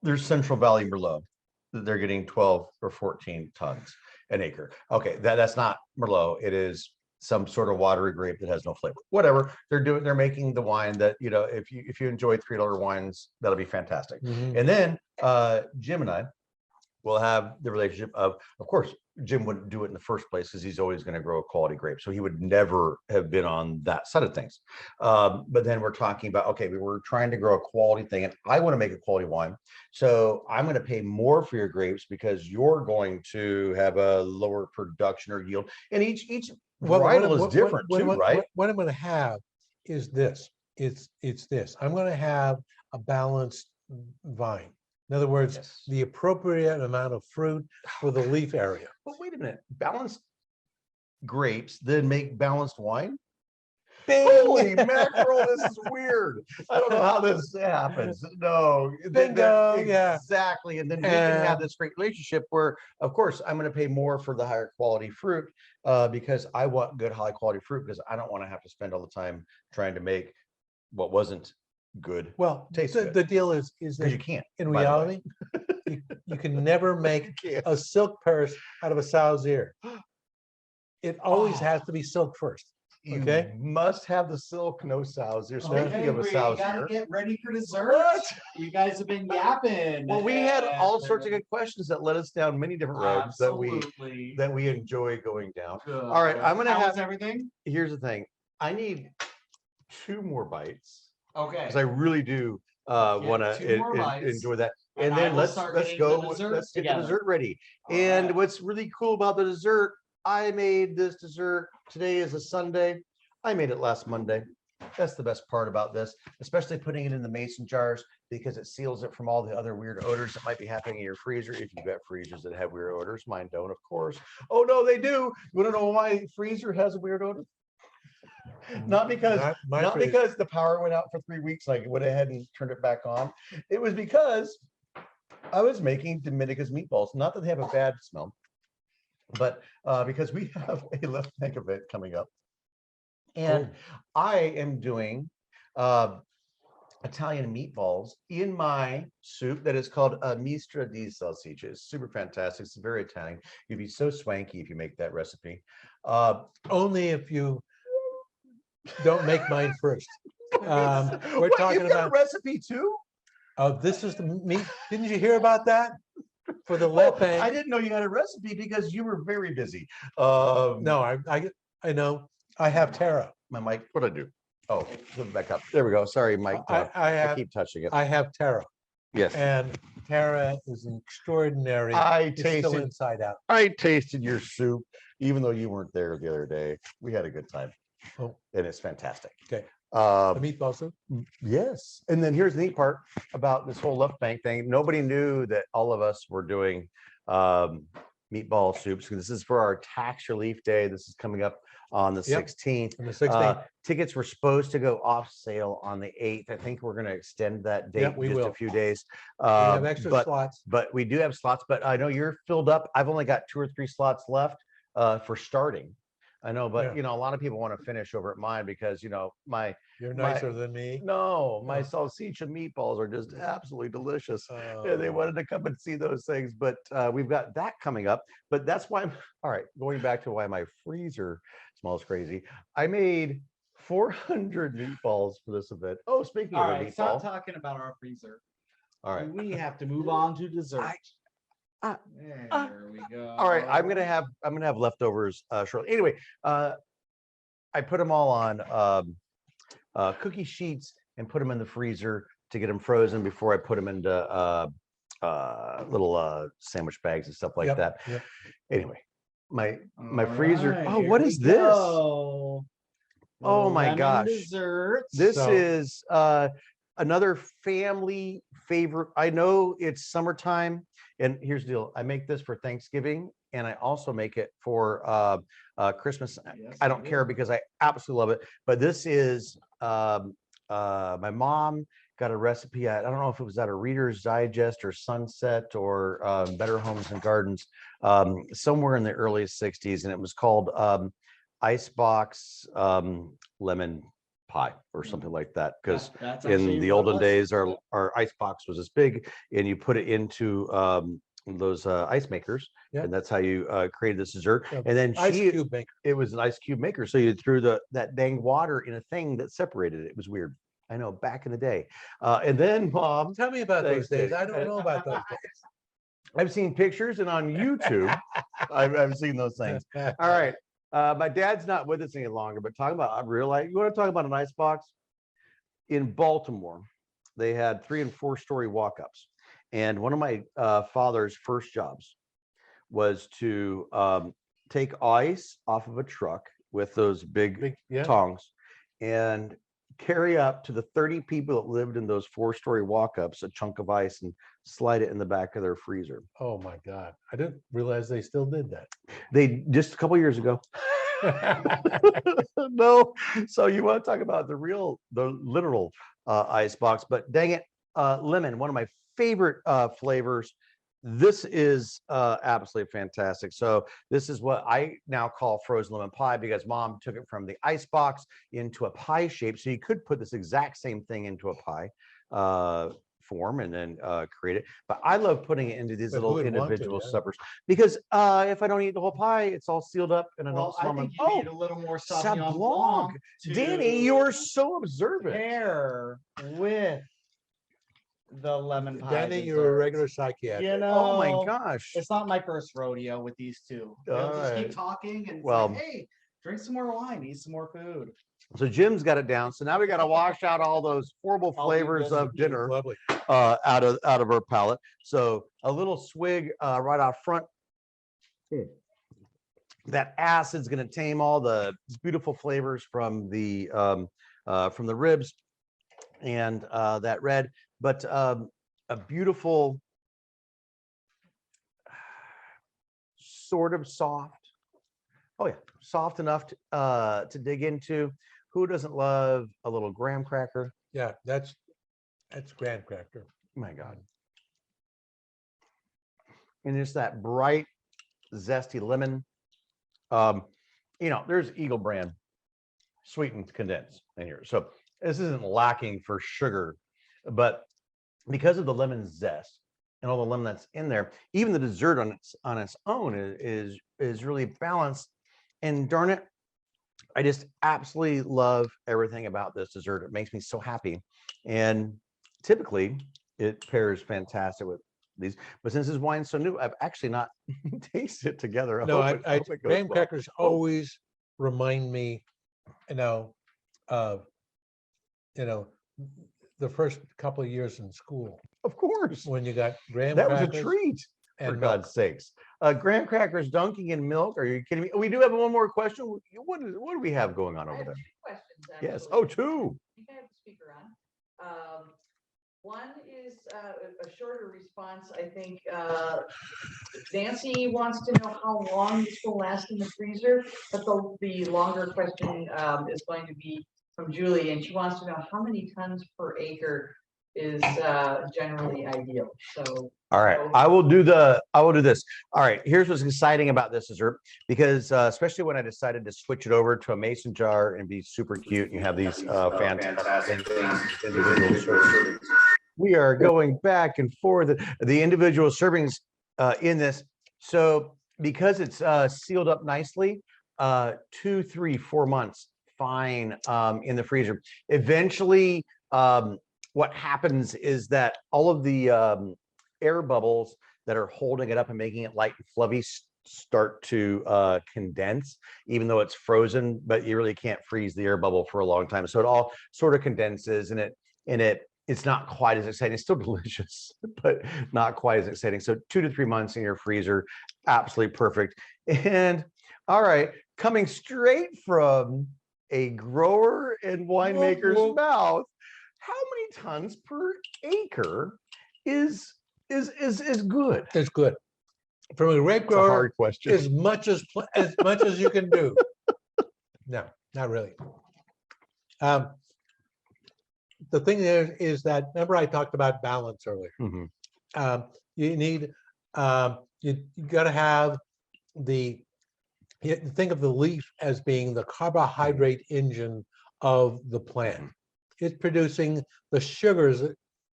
there's Central Valley Merlot. They're getting 12 or 14 tons an acre. Okay, that's not Merlot. It is some sort of watery grape that has no flavor. Whatever they're making the wine that, if you enjoy $3 wines, that'll be fantastic. Mhm. And then Jim and I will have the relationship of course, Jim wouldn't do it in the first place because he's always going to grow a quality grape. So he would never have been on that side of things. But then we're talking about, okay, we were trying to grow a quality thing and I want to make a quality wine. So I'm going to pay more for your grapes because you're going to have a lower production or yield. And each varietal is different too, right? What I'm going to have is this. It's this. I'm going to have a balanced vine. In other words, Yes. the appropriate amount of fruit for the leaf area. But wait a minute, balanced grapes then make balanced wine? Bing! Holy mackerel, this is weird. I don't know how this happens. No. Bingo, yeah. Exactly. And then we can have this great relationship where, of course, I'm going to pay more for the higher quality fruit because I want good, high quality fruit because I don't want to have to spend all the time trying to make what wasn't good. Well, Tastes good. the deal is Because that you can't. in by the way. reality, you can never make You can't. a silk purse out of a sow's ear. It always Oh. has to be silk first. You Okay. must have the silk, no sows. You're Okay, speaking of a we sow's gotta ear. get ready for dessert. What? You guys have been yapping. Well, we had all sorts of good questions that led us down many different roads that Absolutely. we enjoy going down. Good. All right, I'm gonna How have- was everything? Here's the thing. I need 2 more bites Okay. because I really do want to 2 more bites, enjoy that. and And I then will let's start let's getting go. the desserts Let's get the together. dessert ready. All And right. what's really cool about the dessert, I made this dessert. Today is a Sunday. I made it last Monday. That's the best part about this, especially putting it in the mason jars because it seals it from all the other weird odors that might be happening in your freezer. If you've got freezers that have weird odors, mine don't, of course. Oh no, they do. You want to know why my freezer has a weird odor? Not because my freezer. because the power went out for 3 weeks, like went ahead and turned it back on. It was because I was making Dominica's meatballs. Not that they have a bad smell, but because we have a left bank event coming up. And I am doing Italian meatballs in my soup that is called a mistra di salsiccia. It's super fantastic. It's very Italian. You'd be so swanky if you make that recipe. Only if you don't make mine first. We're What, talking you've got a about. recipe too? This is the meat. Didn't you hear about that? For the Oh, left I bank. didn't know you had a recipe because you were very busy. No, I know. I have Tara. My mic, what'd I do? Oh, flip it back up. There we go. Sorry, Mike. I I have keep touching it. I have Tara, Yes. and Tara is an extraordinary. I It's still tasted inside out. your soup, even though you weren't there the other day. We had a good time. Oh. And it's fantastic. Okay, The meatball soup. Yes. And then here's the neat part about this whole left bank thing. Nobody knew that all of us were doing meatball soups. This is for our tax relief day. This is coming up on the Yep. 16th. On the 16th. Tickets were supposed to go off sale on the 8th. I think we're going to extend that date Yep, we just a will. few days. We have extra slots. But we do have slots, but I know you're filled up. I've only got 2 or 3 slots left for starting. I know, but Yeah. a lot of people want to finish over at mine because You're my nicer than me. no, my Oh. salsicha meatballs are just absolutely delicious. Yeah, they Oh. wanted to come and see those things, but we've got that coming up. But that's why all right, going back to why my freezer smells crazy. I made 400 meatballs for this event. Oh, speaking All of a right, stop meatball, talking about our freezer. all right. We have to move on to dessert. I- There we go. All right, I'm gonna have leftovers shortly. Anyway, I put them all on cookie sheets and put them in the freezer to get them frozen before I put them into little sandwich bags and stuff like Yep, that. yep. Anyway, my All freezer. right, Oh, here what we is this? go. Oh my Lemon gosh. Dessert. This So- is another family favorite. I know it's summertime, and here's the deal. I make this for Thanksgiving, and I also make it for Christmas. Yes, I you don't care do. because I absolutely love it. But this is my mom got a recipe. I don't know if it was at a Reader's Digest or Sunset or Better Homes and Gardens, somewhere in the early 60s, and it was called Icebox lemon pie or something like that. Because That's in actually the what it olden was. days, our ice box was this big, and you put it into those ice makers, Yeah. and that's how you created this dessert. Yeah, And then Ice cube maker. it was an ice cube maker, so you threw that dang water in a thing that separated it. It was weird. I know, back in the day. And then Mom, Tell me about those Thanks, days. I don't Dave. know about those days. I've seen pictures, and on YouTube, I've seen those things. All right. My dad's not with us any longer, but talking about real life, you want to talk about an ice box? In Baltimore, they had 3- and 4-story walk-ups. And one of my father's first jobs was to take ice off of a truck with those big Yeah. tongs and carry up to the 30 people that lived in those 4-story walk-ups a chunk of ice and slide it in the back of their freezer. Oh my God. I didn't realize they still did that. They just a couple years ago. No, so you want to talk about the literal ice box, but dang it, lemon, one of my favorite flavors. This is absolutely fantastic. So this is what I now call frozen lemon pie because Mom took it from the ice box into a pie shape. So you could put this exact same thing into a pie form and then create it. But I love putting it into these But who little would want to, individual yeah? suppers because if I don't eat the whole pie, it's all sealed up and I don't Well, I smell them. think you need a little more Sauvignon Blanc to Danny, you're so observant. pair with the lemon pie. Danny, you're a dessert. regular psychiatrist. You know, Oh my gosh. it's not my first rodeo with these two. They'll just keep Alright. talking and Well- say, hey, drink some more wine, eat some more food. So Jim's got it down. So now we got to wash out all those horrible I'll do flavors this of with you. dinner Lovely. out of our palate. So a little swig right off front. That acid's going to tame all the beautiful flavors from the ribs and that red, but a beautiful sort of soft. Oh yeah, soft enough to dig into. Who doesn't love a little graham cracker? Yeah, that's graham cracker. My God. And just that bright, zesty lemon. There's Eagle brand sweetened condensed in here. So this isn't lacking for sugar, but because of the lemon zest and all the lemon that's in there, even the dessert on its own is really balanced. And darn it, I just absolutely love everything about this dessert. It makes me so happy. And typically it pairs fantastic with these, but since this wine's so new, I've actually not tasted it together. No, hope it goes graham well. crackers always remind me, of, the first couple of years in school Of course, when you got graham that was a crackers treat. For and milk. God's sakes. Graham crackers dunking in milk. Are you kidding me? We do have one more question. What do we have going on I over have there? 2 questions, Yes. actually. Oh, two. I think I have the speaker on. One is a shorter response. I think Nancy wants to know how long this will last in the freezer, but the longer question is going to be from Julie, and she wants to know how many tons per acre is generally ideal. So. All right, I will do this. All right, here's what's exciting about this dessert, because especially when I decided to switch it over to a mason jar and be super cute, and you have these fantastic individual servings. We are going back and forth, the individual servings in this. So because it's sealed up nicely, 2, 3, 4 months, fine, in the freezer. Eventually, what happens is that all of the air bubbles that are holding it up and making it light and fluffy start to condense, even though it's frozen, but you really can't freeze the air bubble for a long time. So it all sort of condenses, and it's not quite as exciting. It's still delicious, but not quite as exciting. So 2 to 3 months in your freezer, absolutely perfect. And all right, coming straight from a grower and winemaker's mouth, how many tons per acre is good? It's good. From a grape It's a grower, hard question. as much as you can do. No, not really. The thing is that, remember I talked about balance earlier. Mhm. You need, you got to have you think of the leaf as being the carbohydrate engine of the plant. It's producing the sugars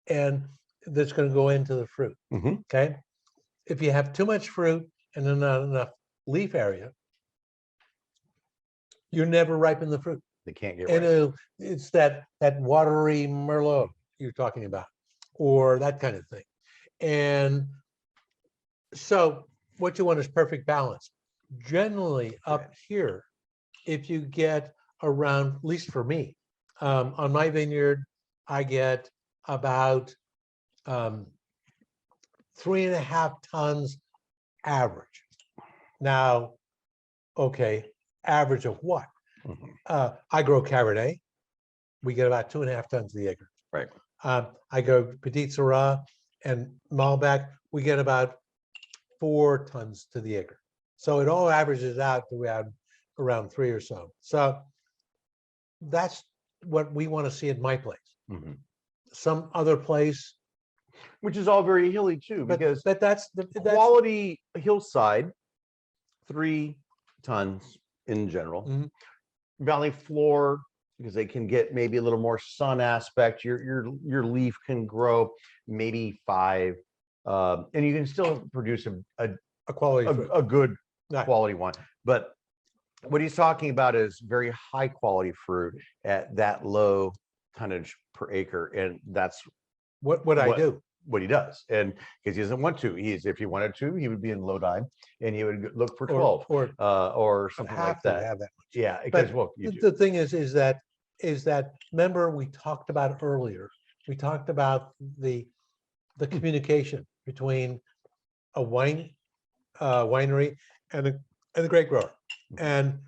and that's going to go into the fruit. Mhm. Okay. If you have too much fruit and then not enough leaf area, you never ripen the fruit. They can't get And right. it's that watery Merlot you're talking about, or that kind of thing. And so what you want is perfect balance. Generally up here, if you get around, at least for me, on my vineyard, I get about 3.5 tons average. Now, okay, average of what? Mhm. I grow Cabernet. We get about 2.5 tons the acre. Right. I go Petit Syrah and Malbec. We get about 4 tons to the acre. So it all averages out to around 3 or so. So that's what we want to see at my place. Mhm. Some other place, Which is all very hilly too, but because that's quality hillside, 3 tons in general. Mhm. Valley floor, because they can get maybe a little more sun aspect. Your leaf can grow maybe 5, and you can still produce a quality fruit. a good Right. quality one. But what he's talking about is very high quality fruit at that low tonnage per acre, and that's What I do. what he does. And because he doesn't want to, if he wanted to, he would be in Lodi and he would look for 12 or something like have to that. have that. Yeah, because well, you do. The thing is that remember we talked about earlier. We talked about the communication between a winery and a grape grower, and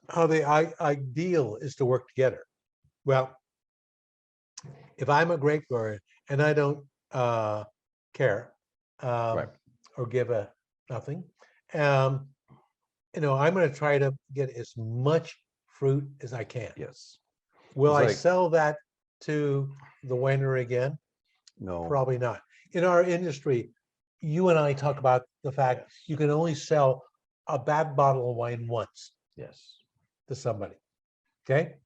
how the ideal is to work together. Well, if I'm a grape grower and I don't care Right. or give a nothing, I'm going to try to get as much fruit as I can. Yes. Will It's I like- sell that to the winery again? No. Probably not. In our industry, you and I talk about the fact you can only sell a bad bottle of wine once Yes. to somebody. Okay?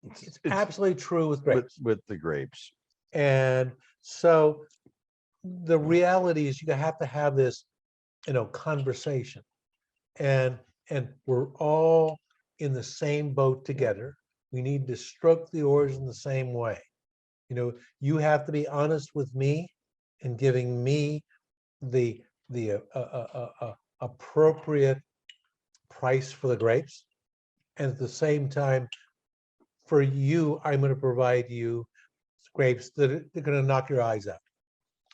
It's Absolutely true with grapes. with the grapes. And so the reality is you have to have this, conversation. And we're all in the same boat together. We need to stroke the oars in the same way. You have to be honest with me and giving me the appropriate price for the grapes. And at the same time, for you, I'm going to provide you grapes that are going to knock your eyes out.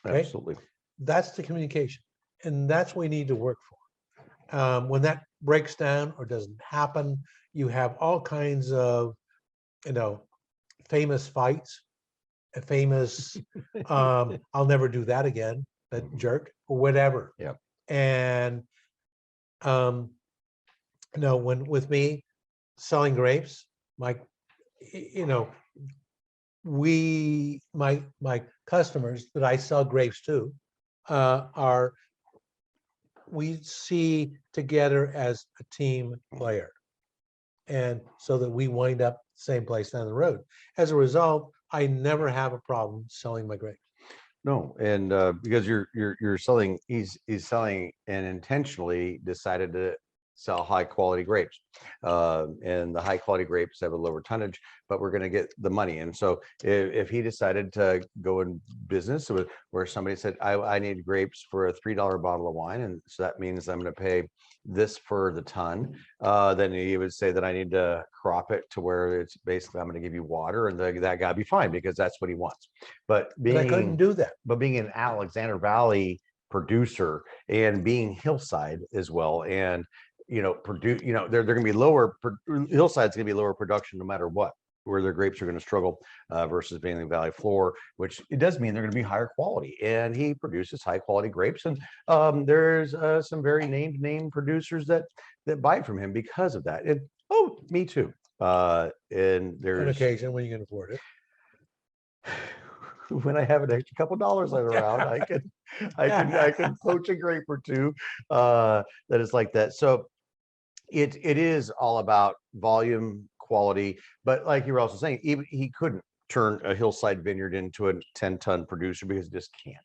Okay? Absolutely. that's the communication. And that's what we need to work for. When that breaks down or doesn't happen, you have all kinds of, famous fights, a famous, I'll never do that again, that jerk, or whatever. Yep. And, when with me selling grapes, my my customers that I sell grapes to we see together as a team player, and so that we wind up same place down the road. As a result, I never have a problem selling my grapes. No, and because you're selling, he's selling and intentionally decided to sell high quality grapes, and the high quality grapes have a lower tonnage, but we're going to get the money. And so if he decided to go in business with where somebody said, I need grapes for a $3 bottle of wine, and so that means I'm going to pay this for the ton, then he would say that I need to crop it to where it's basically I'm going to give you water, and that guy be fine because that's what he wants. But I couldn't do that. But being an Alexander Valley producer and being hillside as well, and they're going to be lower, hillside's going to be lower production no matter what, where their grapes are going to struggle versus being the Valley floor, which it does mean they're going to be higher quality. And he produces high quality grapes, and there's some very named name producers that buy from him because of that. And me too. And there's On occasion when you can afford it. When I have an extra couple dollars laying around, I can poach a grape or two that is like that. So it is all about volume, quality, but like you were also saying, even he couldn't turn a hillside vineyard into a 10-ton producer because it just can't,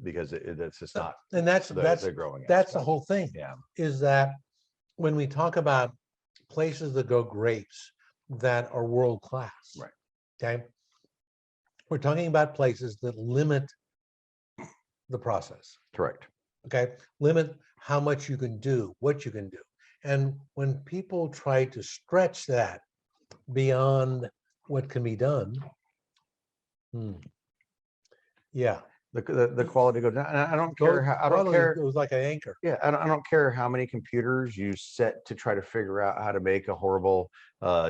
because it's just not. And that's the growing. that's the whole thing. Yeah. Is that when we talk about places that grow grapes that are world class, Right. Okay, we're talking about places that limit the process. Correct. Okay, limit how much you can do, what you can do. And when people try to stretch that beyond what can be done, yeah, the quality goes down. And I don't care how, I don't quality care. goes like an anchor. Yeah, I don't care how many computers you set to try to figure out how to make a horrible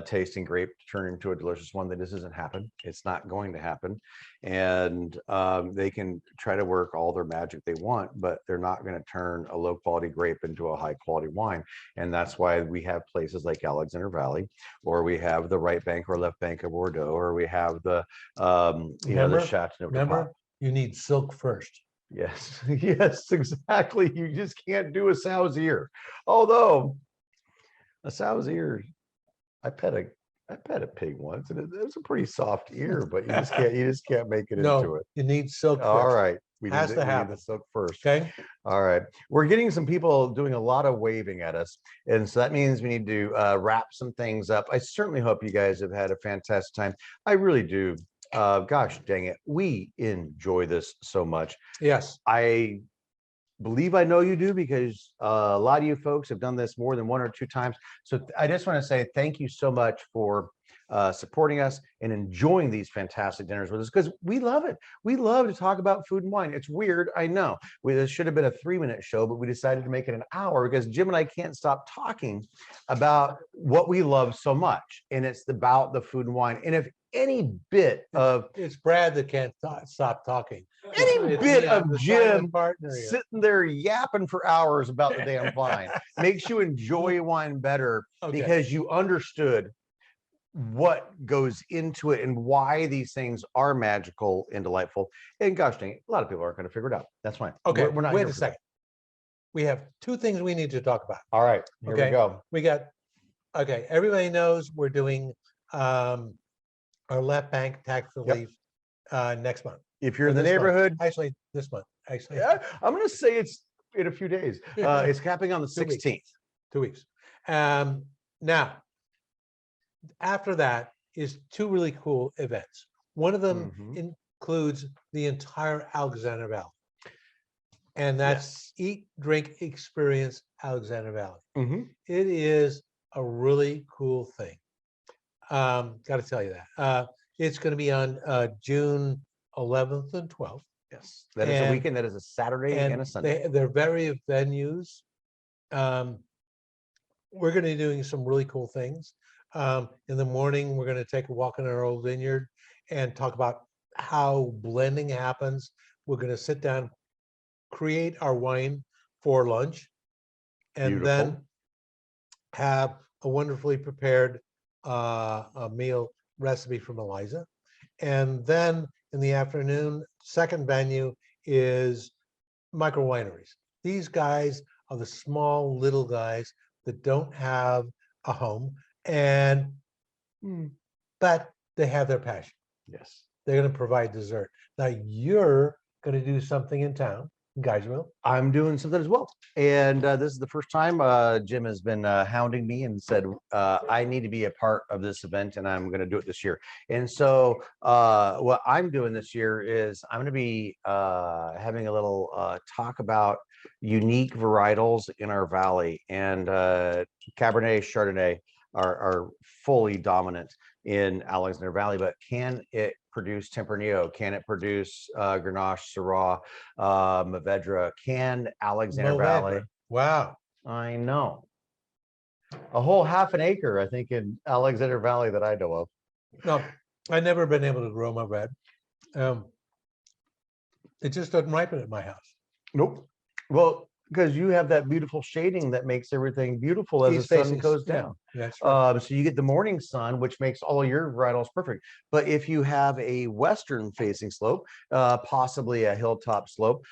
tasting grape to turn into a delicious one. That this doesn't happen. It's not going to happen. And they can try to work all their magic they want, but they're not going to turn a low quality grape into a high quality wine. And that's why we have places like Alexander Valley, or we have the right bank or left bank of Bordeaux, or we have the the Chateauneuf. Remember, you need silk first. Yes, yes, exactly. You just can't do a sow's ear. Although a sow's ear, I pet a pig once, and it was a pretty soft ear, but you just can't make it into it. You need silk first. All right, we Has to need happen. the silk first. Okay. All right, we're getting some people doing a lot of waving at us, and so that means we need to wrap some things up. I certainly hope you guys have had a fantastic time. I really do. Gosh dang it, we enjoy this so much. Yes. I believe I know you do, because a lot of you folks have done this more than 1 or 2 times. So I just want to say thank you so much for supporting us and enjoying these fantastic dinners with us, because we love it. We love to talk about food and wine. It's weird, I know. This should have been a 3-minute show, but we decided to make it an hour because Jim and I can't stop talking about what we love so much, and it's about the food and wine. And if any bit of It's Brad that can't stop talking. any It's bit me, of I'm the Jim silent partner here. sitting there yapping for hours about the damn wine makes you enjoy wine better, Okay. because you understood what goes into it and why these things are magical and delightful. And gosh dang it, a lot of people aren't going to figure it out. That's fine. Okay, We're not wait here a for second. We have 2 things we need to talk about. that. All right, here we Okay. go. We got, okay, everybody knows we're doing our left bank tax relief next month. If you're Or in the this month. neighborhood, Actually, this month, actually. yeah, I'm going to say it's in a few days. It's capping on the 2 weeks. 16th. 2 weeks. Now, after that is 2 really cool events. One of them includes the entire Alexander Valley. And that's Eat, Drink, Experience Alexander Valley. It is a really cool thing. Got to tell you that. It's going to be on June 11th and 12th. Yes, that is a And- weekend. That is a Saturday and a And Sunday. they're various venues. We're gonna be doing some really cool things. In the morning, we're gonna take a walk in our old vineyard and talk about how blending happens. We're gonna sit down, create our wine for lunch, and then Beautiful. have a wonderfully prepared a meal recipe from Eliza. And then in the afternoon, second venue is micro wineries. These guys are the small little guys that don't have a home, and but they have their passion. Yes. They're going to provide dessert. Now you're going to do something in town, in Guysville. I'm doing something as well. And this is the first time Jim has been hounding me and said, I need to be a part of this event and I'm going to do it this year. And so what I'm doing this year is I'm going to be having a little talk about unique varietals in our valley. And Cabernet, Chardonnay are fully dominant in Alexander Valley, but can it produce Tempranillo? Can it produce Grenache, Syrah, Mourvedre? Can Alexander Valley? Mourvedre. Wow. I know. A whole half an acre, I think, in Alexander Valley that I know of. No, I've never been able to grow my red. It just doesn't ripen at my house. Nope. Well, because you have that beautiful shading that makes everything beautiful as East the sun facing, goes yeah, down. that's right. So you get the morning sun, which makes all your varietals perfect. But if you have a western facing slope, possibly a hilltop slope,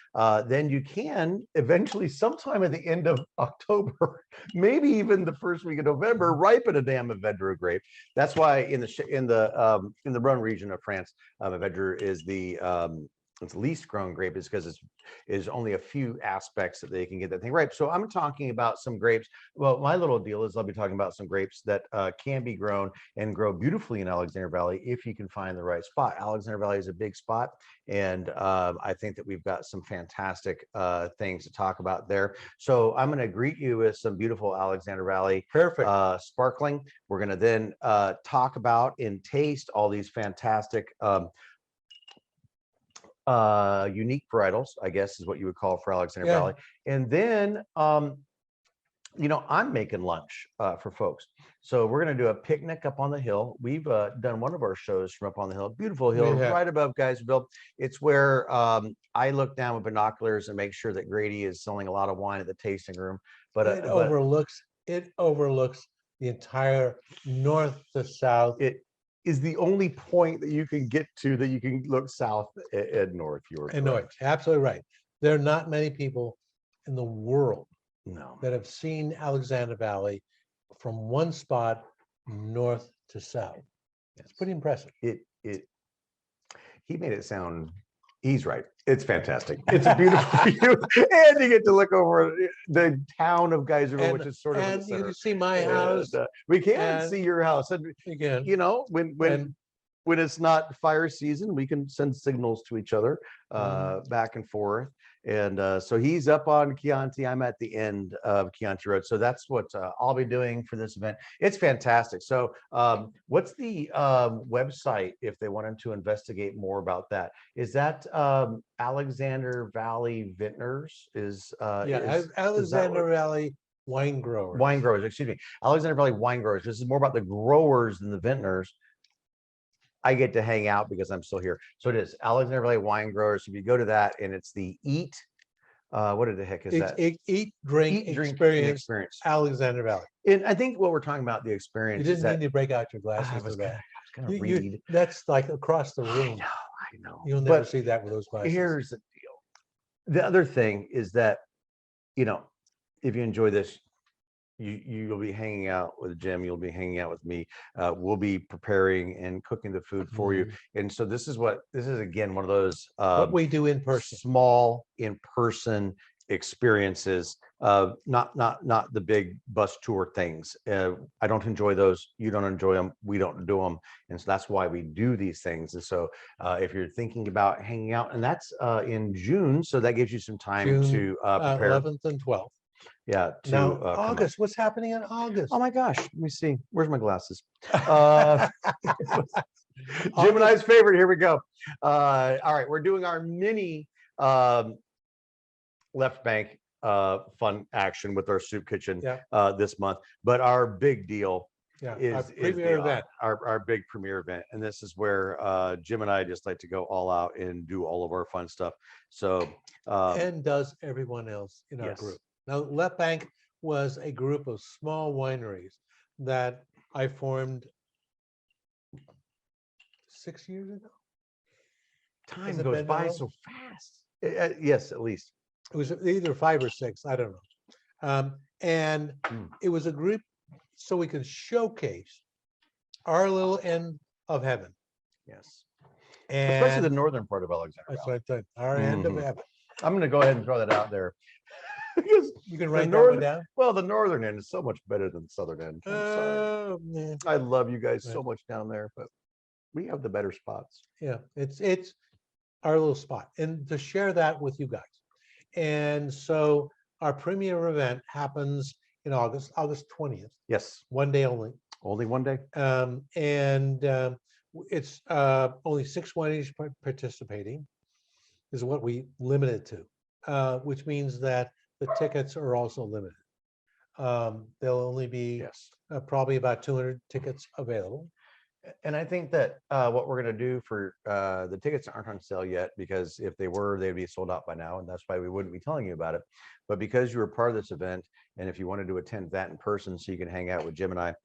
then you can eventually, sometime at the end of October, maybe even the first week of November, ripen a damn Mourvedre grape. That's why in the Rhone region of France, Mourvedre is it's least grown grape is because is only a few aspects that they can get that thing ripe. So I'm talking about some grapes. Well, my little deal is I'll be talking about some grapes that can be grown and grow beautifully in Alexander Valley if you can find the right spot. Alexander Valley is a big spot, and I think that we've got some fantastic things to talk about there. So I'm going to greet you with some beautiful Alexander Valley Perfect. sparkling. We're going to then talk about and taste all these fantastic unique varietals, I guess is what you would call for Alexander Yeah. Valley. And then, I'm making lunch for folks. So we're going to do a picnic up on the hill. We've done one of our shows from up on the hill, beautiful hill, We have. right above Guysville. It's where I look down with binoculars and make sure that Grady is selling a lot of wine at the tasting room. But It overlooks the entire north to south. it is the only point that you can get to that you can look south and north. You're And north, absolutely right. There are not many people in the world no. that have seen Alexander Valley from one spot north to south. It's pretty impressive. He made it sound, he's right. It's fantastic. It's a beautiful view. And you get to look over the town of Guysville, which is sort of in the And you center. can see my house And, we can and- see your house. And again. when it's not fire season, we can send signals to each other back and forth. And so he's up on Chianti. I'm at the end of Chianti Road. So that's what I'll be doing for this event. It's fantastic. So what's the website if they wanted to investigate more about that? Is that Alexander Valley Vintners? Alexander Valley wine growers. Wine growers, excuse me. Alexander Valley wine growers. This is more about the growers than the vintners. I get to hang out because I'm still here. So it is Alexander Valley Wine Growers. If you go to that and it's the eat, what the heck is that? Eat, drink, Eat, drink, experience, experience. Alexander Valley. And I think what we're talking about, the You experience is didn't that need to break out your I glasses was for that. gonna You- read. That's like across the I room. know. You'll never But see that with those glasses. here's the deal. The other thing is that, if you enjoy this, you'll be hanging out with Jim, you'll be hanging out with me. We'll be preparing and cooking the food for you. And so this is again one of those What we do in person. small in-person experiences, not the big bus tour things. I don't enjoy those. You don't enjoy them. We don't do them. And so that's why we do these things. And so if you're thinking about hanging out, and that's in June, so that gives you some time June, to prepare. 11th and 12th. Yeah. To Now, come up. August, what's happening in August? Oh my gosh, let me see. Where's my glasses? Jim and I's favorite. Here we go. All right, we're doing our mini left bank fun action with our soup kitchen Yeah. this month. But our big deal Yeah, our is premier event. our big premiere event, and this is where Jim and I just like to go all out and do all of our fun stuff. So And does everyone else in our yes. group. Now, Left Bank was a group of small wineries that I formed 6 years ago. Time Has it goes been by now? so fast. Yes, at least. It was either 5 or 6, I don't know. And it was a group so we could showcase our little end of heaven. Yes. Especially the And northern part of Alexander that's Valley. what I thought, our end of Mhm. heaven. I'm going to go ahead and throw that out there. Because You can the write that one northern, down. well, the northern end is so much better than the southern end. I'm sorry. Oh, man. I love you guys so Right. much down there, but we have the better spots. Yeah, it's our little spot, and to share that with you guys. And so our premier event happens in August 20th, Yes. one day only. Only one day. It's only 6 wineries participating, is what we limited to, which means that the tickets are also limited. There'll only be Yes. probably about 200 tickets available. And I think that what we're going to do for the tickets aren't on sale yet, because if they were, they'd be sold out by now. And that's why we wouldn't be telling you about it. But because you were part of this event, and if you wanted to attend that in person so you can hang out with Jim and I,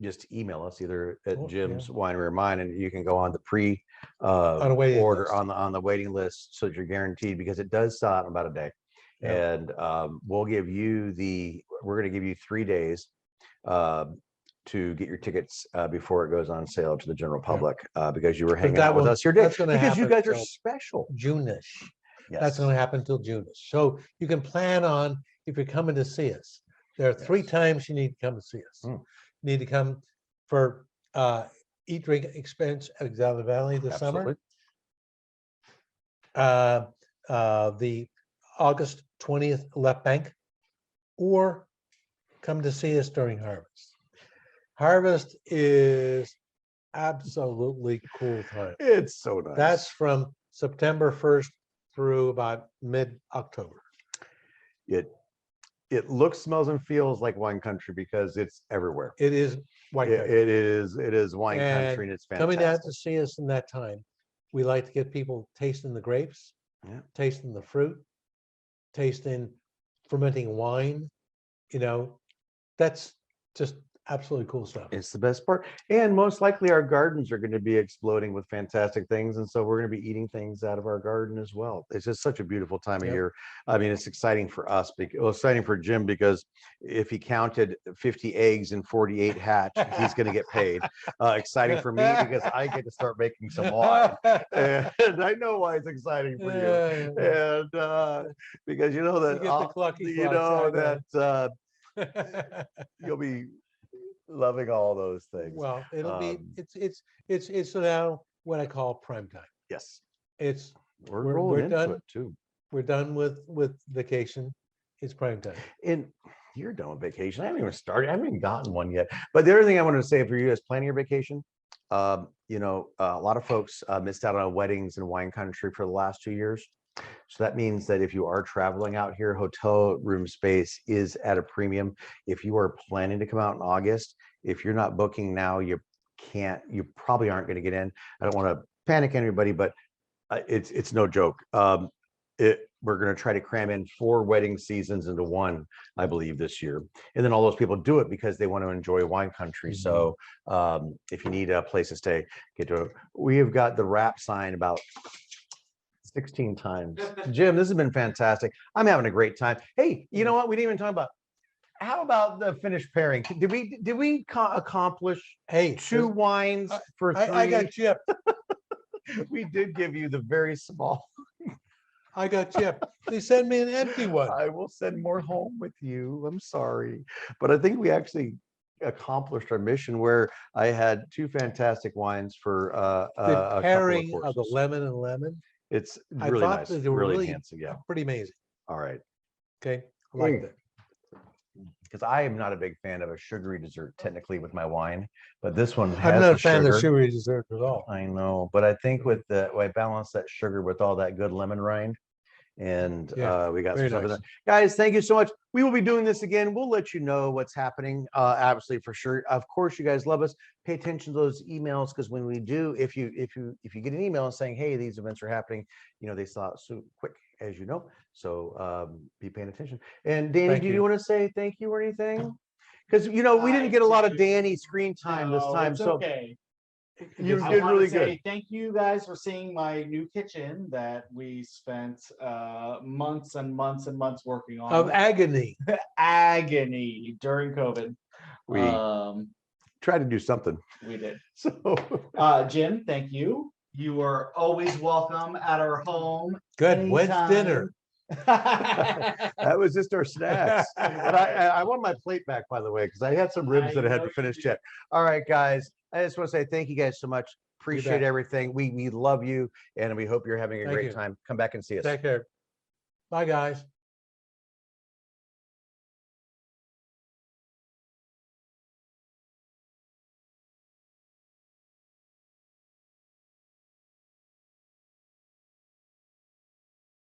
just email us either at Oh, Jim's Winery or mine, and you can go on the pre On a waiting order list. on the waiting list, so that you're guaranteed, because it does sell out in about a day. Yeah. And we're going to give you 3 days to get your tickets before it goes on sale to the general public, because you were hanging that out with won't- us your day, that's gonna because you happen guys are till special. June-ish. Yes. That's going to happen till June-ish. So you can plan on, if you're coming to see us, there are 3 Yes. times you need to come to see us. Mm. You need to come for eat, drink expense at Alexander Valley this Absolutely. summer. The August 20th Left Bank, or come to see us during harvest. Harvest is absolutely cool time. It's so nice. That's from September 1st through about mid-October. It looks, smells, and feels like wine country because it's everywhere. It is white country. It is wine And country, and it's coming out fantastic. to see us in that time, we like to get people tasting the grapes, Yeah. tasting the fruit, tasting fermenting wine. That's just absolutely cool stuff. It's the best part. And most likely our gardens are going to be exploding with fantastic things. And so we're going to be eating things out of our garden as well. It's just such a beautiful time of Yep. year. I mean, it's exciting for us, exciting for Jim, because if he counted 50 eggs and 48 hatch, he's going to get paid. Exciting for me because I get to start making some wine. And I know why it's exciting for you. And because you know that, You get the clucky you clucks, know I that you'll be loving all those things. Well, it'll be, it's now what I call prime time. Yes, It's, we're We're- rolling we're into done. it too. we're done with vacation. It's prime time. And you're done with vacation. I haven't even started. I haven't even gotten one yet. But the other thing I wanted to say for you is planning your vacation. A lot of folks missed out on weddings in wine country for the last 2 years. So that means that if you are traveling out here, hotel room space is at a premium. If you are planning to come out in August, if you're not booking now, you probably aren't going to get in. I don't want to panic anybody, but it's no joke. We're going to try to cram in 4 wedding seasons into one, I believe, this year. And then all those people do it because they want to enjoy wine country. So if you need a place to stay, get to it. We have got the wrap sign about 16 times. Jim, this has been fantastic. I'm having a great time. Hey, you know what? We didn't even talk about, how about the finished pairing? Did we accomplish Hey, 2 wines for 3? I got chipped. We did give you the very small. I got chipped. They sent me an empty one. I will send more home with you. I'm sorry. But I think we actually accomplished our mission, where I had 2 fantastic wines for The a couple of pairing of the courses. lemon and lemon, It's I really thought nice, that they were really really enhancing. Yeah. pretty amazing. All right. Okay, I liked it. because I am not a big fan of a sugary dessert technically with my wine, but this one I'm has not the a fan of sugar. sugary dessert at all. I know, but I think with I balance that sugar with all that good lemon rind. And Yeah, we got some very stuff in nice. there. Guys, thank you so much. We will be doing this again. We'll let you know what's happening, obviously, for sure. Of course, you guys love us. Pay attention to those emails, because when we do, if you get an email saying, hey, these events are happening, they sell out so quick, as you know. So be paying attention. And Danny, Thank do you you. want to say thank you or anything? Because we didn't get a lot of Danny screen time this No, time. it's So okay. you I did wanna really say good. Thank you guys for seeing my new kitchen that we spent months and months and months working Of on. agony. Agony during COVID. We tried to do something. We did. So Jim, thank you. You are always welcome at our home. Good. When's dinner? that was just our snacks. But I want my plate back, by the way, because I had some ribs that I had to finish yet. All right, guys. I just want to say thank you guys so much. Appreciate everything. We love you, and we hope you're having a Thank great you. time. Come back and see us. Take care. Bye, guys.